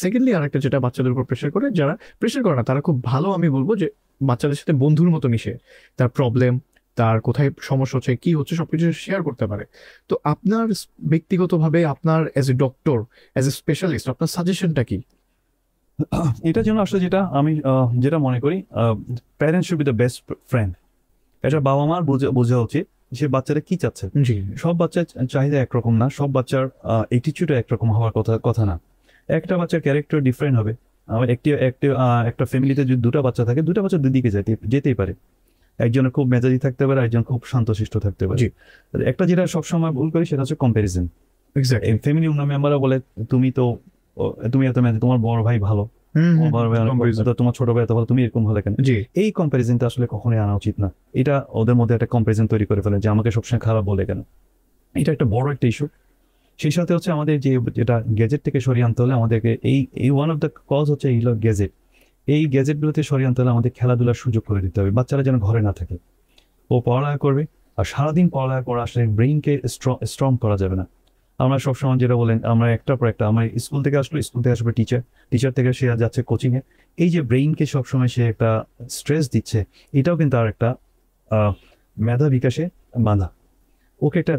সেকেন্ডলি আরেকটা যেটা বাচ্চাদের উপর প্রেশার করে, যারা প্রেশার করে না তারা খুব ভালো, আমি বলবো যে বাচ্চাদের সাথে বন্ধুর মতো মিশে তার প্রবলেম, তার কোথায় সমস্যা হচ্ছে কি হচ্ছে সবকিছু শেয়ার করতে পারে। তো আপনার ব্যক্তিগতভাবে আপনার as a doctor, as a specialist আপনার সাজেশনটা কি? এটার জন্য আসলে যেটা আমি যেটা মনে করি, parents should be the best friend. এটা বাবা মার বোঝা উচিত সে বাচ্চারা কি চাচ্ছে। জি সব বাচ্চার চাহিদা একরকম না, সব বাচ্চার অ্যাটিটিউডও একরকম হওয়ার কথা না। একটা বাচ্চার ক্যারেক্টার ডিফারেন্ট হবে। একটা ফ্যামিলিতে যদি দুটা বাচ্চা থাকে, দুটা বাচ্চা দুদিকে যেতেই পারে, একজনের খুব মেজাজি থাকতে পারে, একজন খুব শান্তশিষ্ট থাকতে পারে। জি একটা যেটা সবসময় ভুল করি সেটা হচ্ছে কম্প্যারিজন। এক্স্যাক্টলি। ফ্যামিলি অন্য মেম্বাররা বলে তুমি এত মেজাজি, তোমার বড় ভাই ভালো, তোমার বড় ভাই অনেক ভালো, তো তোমার ছোট ভাই এত ভালো, তুমি এরকম হলে কেন? জি এই কম্প্যারিজনটা আসলে কখনোই আনা উচিত না। এটা ওদের মধ্যে একটা কম্প্যারিজন তৈরি করে ফেলে যে আমাকে সবসময় খারাপ বলে কেন। এটা একটা বড় একটা ইস্যু। সেই সাথে হচ্ছে আমাদের যেটা গ্যাজেট থেকে সরিয়ে আনতে হলে আমাদেরকে এই ওয়ান অফ দ্য কজ হচ্ছে এই গ্যাজেট। এই গ্যাজেটগুলোতে সরিয়ে আনতে হলে আমাদের খেলাধুলার সুযোগ করে দিতে হবে। বাচ্চারা যেন ঘরে না থাকে, ও পড়ালেখা করবে, আর সারাদিন পড়ালেখা করা আসলে ব্রেইনকে স্ট্রং করা যাবে না। আমরা সবসময় যেটা বলেন, আমরা একটার পর একটা, আমরা স্কুল থেকে আসবে টিচার থেকে সে যাচ্ছে কোচিংয়ে, এই যে ব্রেইনকে সবসময় সে একটা স্ট্রেস দিচ্ছে, এটাও কিন্তু আর একটা মেধা বিকাশে বাধা। ওকে একটা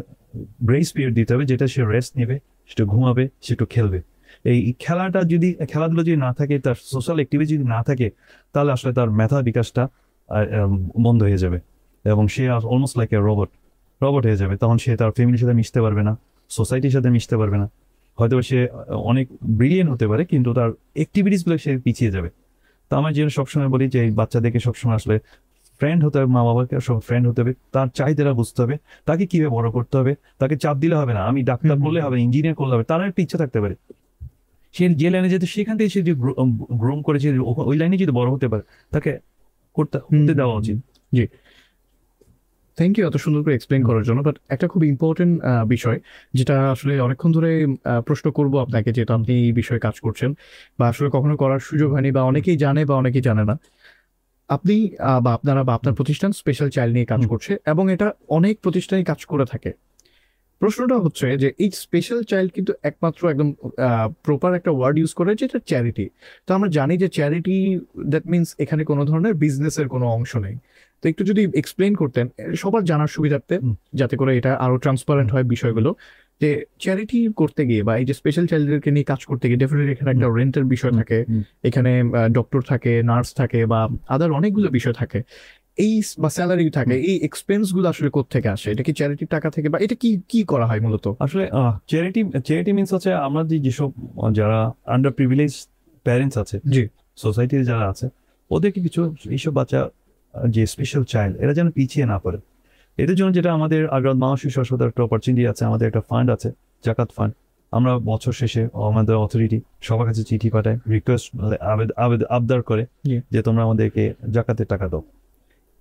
ব্রেস পিরিয়ড দিতে হবে, যেটা সে রেস্ট নেবে, সে ঘুমাবে, সে একটু খেলবে। এই খেলাধুলো যদি না থাকে, তার সোশ্যাল অ্যাক্টিভিটি যদি না থাকে, তাহলে আসলে তার মেধা বিকাশটা বন্ধ হয়ে যাবে, এবং সে অলমোস্ট লাইক এ রোবট হয়ে যাবে। তখন সে তার ফ্যামিলির সাথে মিশতে পারবে না, সোসাইটির সাথে মিশতে পারবে না। হয়তো সে অনেক ব্রিলিয়েন্ট হতে পারে, কিন্তু তার অ্যাক্টিভিটিসগুলো সে পিছিয়ে যাবে। তো আমার যেন সবসময় বলি যে এই বাচ্চাদেরকে সবসময় আসলে ফ্রেন্ড হতে হবে, মা বাবাকে সব ফ্রেন্ড হতে হবে, তার চাহিদাটা বুঝতে হবে, তাকে কিভাবে বড় করতে হবে। তাকে চাপ দিলে হবে না, আমি ডাক্তার করলে হবে, ইঞ্জিনিয়ার করলে হবে, তার একটা ইচ্ছা থাকতে পারে। সে যে লাইনে যেতে, সেখান থেকে সে যে গ্রোম করেছে ওই লাইনে যদি বড় হতে পারে, তাকে করতে দেওয়া উচিত। জি থ্যাংক ইউ এত সুন্দর করে এক্সপ্লেন করার জন্য। বাট একটা খুব ইম্পর্টেন্ট বিষয়, যেটা আসলে অনেকক্ষণ ধরে প্রশ্ন করবো আপনাকে, যেটা আপনি এই বিষয়ে কাজ করছেন বা আসলে কখনো করার সুযোগ হয়নি, বা অনেকেই জানে বা অনেকেই জানে না, আপনি বা আপনারা বা আপনার প্রতিষ্ঠান স্পেশাল চাইল্ড নিয়ে কাজ করছে, এবং এটা অনেক প্রতিষ্ঠানই কাজ করে থাকে। প্রশ্নটা হচ্ছে যে এই স্পেশাল চাইল্ড কিন্তু একমাত্র একদম প্রপার একটা ওয়ার্ড ইউজ করে, যেটা চ্যারিটি। তো আমরা জানি যে চ্যারিটি, দ্যাট মিনস এখানে কোনো ধরনের বিজনেসের কোনো অংশ নেই। তো একটু যদি এক্সপ্লেন করতেন সবার জানার সুবিধার্থে, যাতে করে এটা আরো ট্রান্সপারেন্ট হয় বিষয়গুলো, যে চ্যারিটি করতে গিয়ে বা এই যে স্পেশাল চাইল্ডদেরকে নিয়ে কাজ করতে গিয়ে ডেফিনেটলি এখানে একটা রেন্টের বিষয় থাকে, এখানে ডক্টর থাকে, নার্স থাকে, বা আদার অনেকগুলো বিষয় থাকে, এই বা স্যালারি থাকে, এই এক্সপেন্স গুলো আসলে কোত্থেকে আসে? এটা কি চ্যারিটির টাকা থেকে, বা এটা কি করা হয় মূলত? আসলে চ্যারিটি মিনস হচ্ছে আমরা যেসব যারা আন্ডার প্রিভিলেজ প্যারেন্টস আছে, জি সোসাইটিতে যারা আছে, ওদেরকে কিছু এইসব বাচ্চা যে স্পেশাল চাইল্ড, এরা যেন পিছিয়ে না পড়ে, এদের জন্য যেটা আমাদের আগ্রাদ মা শিশু হাসপাতাল একটা অপরচুনিটি আছে, আমাদের একটা ফান্ড আছে, জাকাত ফান্ড। আমরা বছর শেষে আমাদের অথরিটি সবার কাছে চিঠি পাঠায়, রিকোয়েস্ট আবদার করে জি। যে তোমরা আমাদেরকে জাকাতের টাকা দাও।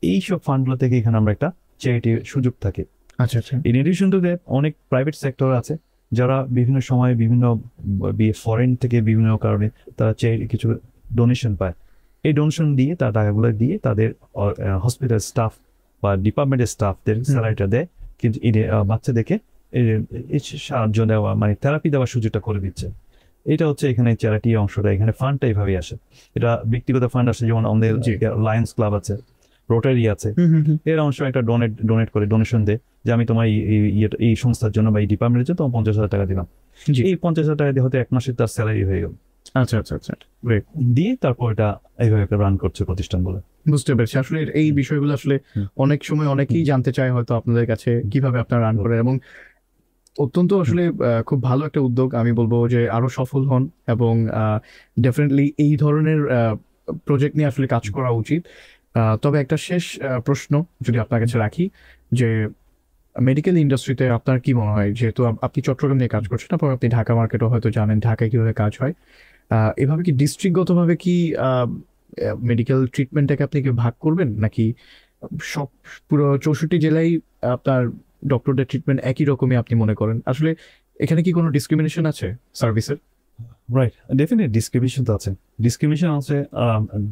এইসব ফান্ডগুলো থেকে এখানে আমরা একটা চ্যারিটি সুযোগ থাকে। আচ্ছা আচ্ছা। ইন এডিশন টু দ্যাট অনেক প্রাইভেট সেক্টর আছে যারা বিভিন্ন সময় বিভিন্ন ফরেন থেকে বিভিন্ন কারণে তারা কিছু ডোনেশন পায়। এই ডোনেশন দিয়ে তার টাকাগুলো দিয়ে তাদের হসপিটাল স্টাফ বা ডিপার্টমেন্টের স্টাফদের স্যালারিটা দেয়, কিন্তু বাচ্চাদেরকে সাহায্য দেওয়া মানে থেরাপি দেওয়ার সুযোগটা করে দিচ্ছে। এটা হচ্ছে এখানে চ্যারিটি অংশটা, এখানে ফান্ডটা এইভাবেই আসে। এটা ব্যক্তিগত ফান্ড আসে, যেমন আমাদের লায়ন্স ক্লাব আছে, রোটারি আছে, এর অংশ একটা ডোনেট করে, ডোনেশন দেয় যে আমি তোমার এই সংস্থার জন্য বা এই ডিপার্টমেন্টের জন্য তোমার 50,000 টাকা দিলাম। এই 50,000 টাকা দিয়ে হয়তো 1 মাসে তার স্যালারি হয়ে গেল। আচ্ছা আচ্ছা আচ্ছা, দিয়ে তারপর এটা এইভাবে রান করছে প্রতিষ্ঠান বলে। বুঝতে পেরেছি। আসলে এই বিষয়গুলো আসলে অনেক সময় অনেকেই জানতে চায় হয়তো আপনাদের কাছে কিভাবে আপনারা রান করেন, এবং অত্যন্ত আসলে খুব ভালো একটা উদ্যোগ। আমি বলবো যে আরো সফল হন, এবং ডেফিনেটলি এই ধরনের প্রজেক্ট নিয়ে আসলে কাজ করা উচিত। তবে একটা শেষ প্রশ্ন যদি আপনার কাছে রাখি, যে মেডিকেল ইন্ডাস্ট্রিতে আপনার কি মনে হয়, যেহেতু আপনি চট্টগ্রাম নিয়ে কাজ করছেন, তারপর আপনি ঢাকা মার্কেটও হয়তো জানেন ঢাকায় কিভাবে কাজ হয়, এভাবে কি ডিস্ট্রিক্টগতভাবে কি মেডিকেল ট্রিটমেন্টটাকে আপনি কি ভাগ করবেন, নাকি সব পুরো 64 জেলায় আপনার ডক্টরদের ট্রিটমেন্ট একই রকমই আপনি মনে করেন? আসলে এখানে কি কোনো ডিসক্রিমিনেশন আছে সার্ভিসের? রাইট, ডেফিনেট ডিসক্রিমিনেশন তো আছে। ডিসক্রিমিনেশন আছে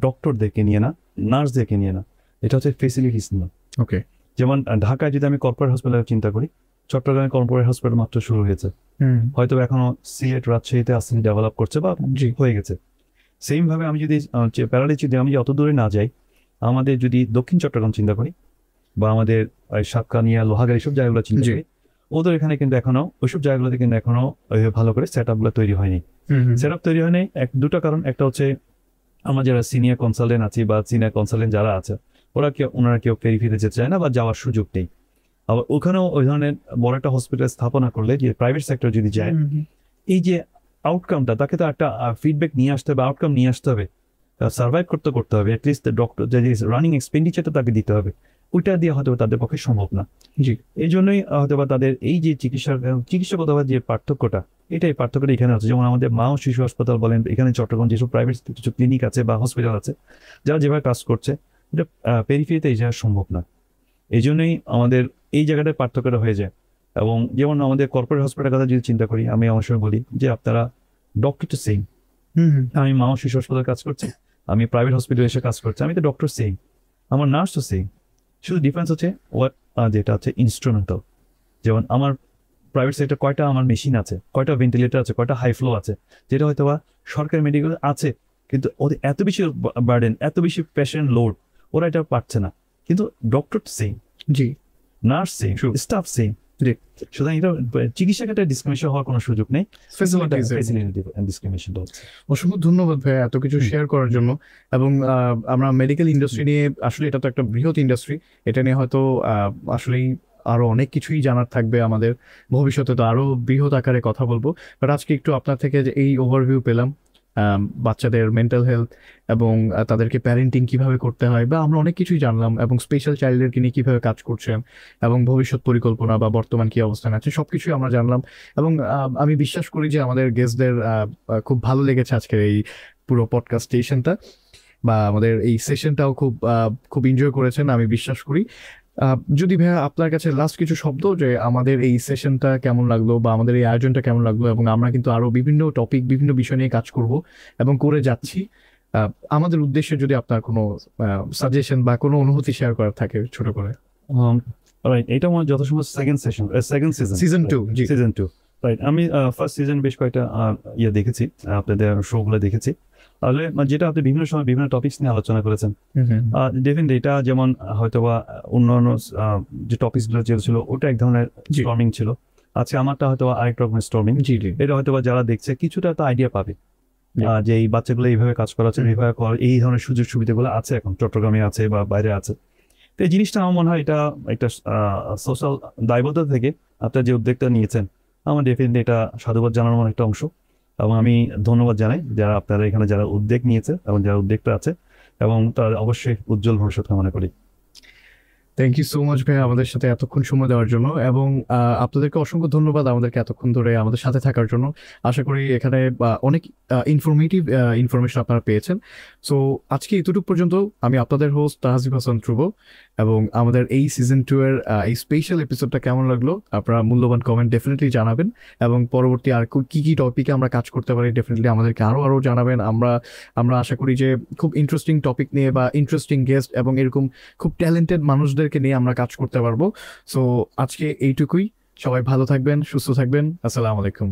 ডক্টরদেরকে নিয়ে না, নার্সদেরকে নিয়ে না, এটা হচ্ছে ফেসিলিটিস নিয়ে। ওকে। যেমন ঢাকায় যদি আমি কর্পোরেট হসপিটাল চিন্তা করি, চট্টগ্রামে কর্পোরেট হসপিটাল মাত্র শুরু হয়েছে, হয়তো এখনো সিলেট রাজশাহীতে আস্তে ডেভেলপ করছে বা হয়ে গেছে। সেম ভাবে আমি যদি প্যারালি যদি আমি অত দূরে না যাই, আমাদের যদি দক্ষিণ চট্টগ্রাম চিন্তা করি বা আমাদের সাতকানিয়া, লোহাগাড়ি সব জায়গাগুলো চিন্তা করি, ওদের এখানে কিন্তু এখনো ওইসব জায়গাগুলোতে কিন্তু এখনো ভালো করে সেট আপ গুলো তৈরি হয়নি। সেট আপ তৈরি হয়নি দুটো কারণ। একটা হচ্ছে আমরা যারা সিনিয়র কনসালটেন্ট আছি বা সিনিয়র কনসালটেন্ট যারা আছে, ওনারা কেউ পেরিফেরিতে যেতে চায় না বা যাওয়ার সুযোগ নেই। আবার ওখানেও ওই ধরনের বড় একটা হসপিটাল স্থাপনা করলে, যে প্রাইভেট সেক্টর যদি যায়, এই যে আউটকামটা, তাকে তো একটা ফিডব্যাক নিয়ে আসতে হবে, আউটকাম নিয়ে আসতে হবে, সার্ভাইভ করতে হবে, অ্যাটলিস্ট ডক্টর যে রানিং এক্সপেন্ডিচারটা তাকে দিতে হবে, ওইটা দিয়ে হয়তো তাদের পক্ষে সম্ভব না। জি। এই জন্যই হয়তো বা তাদের এই যে চিকিৎসাগত যে পার্থক্যটা, এটাই পার্থক্যটা এখানে আছে। যেমন আমাদের মা ও শিশু হাসপাতাল বলেন, এখানে চট্টগ্রাম যেসব প্রাইভেট কিছু ক্লিনিক আছে বা হসপিটাল আছে, যারা যেভাবে কাজ করছে, এটা পেরিফেরিতে এই জায়গা সম্ভব না। এই জন্যই আমাদের এই জায়গাটার পার্থক্যটা হয়ে যায়। এবং যেমন আমাদের কর্পোরেট হসপিটালের কথা যদি চিন্তা করি, আমি আমার সময় বলি যে আপনারা ডক্টর তো সেম। আমি মা ও শিশু হাসপাতালে কাজ করছি, আমি প্রাইভেট হসপিটালে এসে কাজ করছি, আমি তো ডক্টর সেম, আমার নার্স তো সেম। শুধু ডিফারেন্স হচ্ছে যেটা হচ্ছে ইনস্ট্রুমেন্টাল। যেমন আমার প্রাইভেট সেক্টর কয়টা আমার মেশিন আছে, কয়টা ভেন্টিলেটর আছে, কয়টা হাই ফ্লো আছে, যেটা হয়তো বা সরকারি মেডিকেল আছে, কিন্তু ওদের এত বেশি বার্ডেন, এত বেশি পেশেন্ট লোড, ওরা এটা পারছে না। কিন্তু ডক্টর সেম, জি, নার্স সেম, স্টাফ সেম। সুতরাং এটা চিকিৎসা ক্ষেত্রে ডিসক্রিমিনেশন হওয়ার কোনো সুযোগ নেই। ডিসক্রিমিনেশন হচ্ছে। অসংখ্য ধন্যবাদ ভাইয়া এত কিছু শেয়ার করার জন্য। এবং আমরা মেডিকেল ইন্ডাস্ট্রি নিয়ে, আসলে এটা তো একটা বৃহৎ ইন্ডাস্ট্রি, এটা নিয়ে হয়তো আসলেই আরো অনেক কিছুই জানার থাকবে আমাদের, ভবিষ্যতে তো আরো বৃহৎ আকারে কথা বলবো। বাট আজকে একটু আপনার থেকে যে এই ওভারভিউ পেলাম বাচ্চাদের মেন্টাল হেলথ এবং তাদেরকে প্যারেন্টিং কিভাবে করতে হয়, বা আমরা অনেক কিছুই জানলাম, এবং স্পেশাল চাইল্ডদেরকে নিয়ে কিভাবে কাজ করছেন এবং ভবিষ্যৎ পরিকল্পনা বা বর্তমান কি অবস্থান আছে, সবকিছুই আমরা জানলাম। এবং আমি বিশ্বাস করি যে আমাদের গেস্টদের খুব ভালো লেগেছে আজকের এই পুরো পডকাস্ট স্টেশনটা, বা আমাদের এই সেশনটাও খুব এনজয় করেছেন আমি বিশ্বাস করি। যদি ভাইয়া আপনার কাছে লাস্ট কিছু শব্দ, যে আমাদের এই সেশনটা কেমন লাগলো বা আমাদের এই আয়োজনটা কেমন লাগলো, এবং আমরা কিন্তু আরো বিভিন্ন টপিক, বিভিন্ন বিষয় নিয়ে কাজ করব এবং করে যাচ্ছি, আমাদের উদ্দেশ্যে যদি আপনার কোনো সাজেশন বা কোনো অনুভূতি শেয়ার করার থাকে ছোট করে। এটা আমার যথাসম্ভব সেকেন্ড সিজন 2। রাইট, আমি ফার্স্ট সিজন বেশ কয়েকটা দেখেছি, আপনাদের শোগুলো দেখেছি। তাহলে যেটা আপনি বিভিন্ন সময় বিভিন্ন টপিকস নিয়ে আলোচনা করেছেন, ডেফিনেটলি এটা যেমন হয়তোবা অন্যান্য যে টপিকস গুলো যেটা ছিল, ওটা এক ধরনের স্টর্মিং ছিল। আজকে আমারটা হয়তো আরেক রকমের স্টর্মিং। এটা হয়তোবা যারা দেখছে কিছুটা একটা আইডিয়া পাবে যে এই বাচ্চাগুলো এইভাবে কাজ করা হচ্ছে, এইভাবে এই ধরনের সুযোগ সুবিধাগুলো আছে এখন চট্টগ্রামে আছে বা বাইরে আছে। তো এই জিনিসটা আমার মনে হয় এটা একটা সোশ্যাল দায়বদ্ধতা থেকে আপনারা যে উদ্যোগটা নিয়েছেন, আমার ডেফিনেটলি এটা সাধুবাদ জানানোর মতো একটা অংশ। এবং আমি ধন্যবাদ জানাই যারা আপনারা এখানে যারা উদ্যোগ নিয়েছে এবং যারা উদ্যোগটা আছে, এবং তার অবশ্যই উজ্জ্বল ভবিষ্যৎ কামনা করি। থ্যাংক ইউ সো মাচ ভাইয়া আমাদের সাথে এতক্ষণ সময় দেওয়ার জন্য, এবং আপনাদেরকে অসংখ্য ধন্যবাদ আমাদেরকে এতক্ষণ ধরে আমাদের সাথে থাকার জন্য। আশা করি এখানে অনেক ইনফরমেটিভ ইনফরমেশন আপনারা পেয়েছেন। সো আজকে এতটুকু পর্যন্ত। আমি আপনাদের হোস্ট তাহজিব হাসান ধ্রুব, এবং আমাদের এই সিজন 2 এর এই স্পেশাল এপিসোডটা কেমন লাগলো আপনারা মূল্যবান কমেন্ট ডেফিনেটলি জানাবেন, এবং পরবর্তী আর কি কি টপিকে আমরা কাজ করতে পারি ডেফিনেটলি আমাদেরকে আরও জানাবেন। আমরা আশা করি যে খুব ইন্টারেস্টিং টপিক নিয়ে বা ইন্টারেস্টিং গেস্ট এবং এরকম খুব ট্যালেন্টেড মানুষদেরকে নিয়ে আমরা কাজ করতে পারবো। সো আজকে এইটুকুই। সবাই ভালো থাকবেন, সুস্থ থাকবেন। আসসালামু আলাইকুম।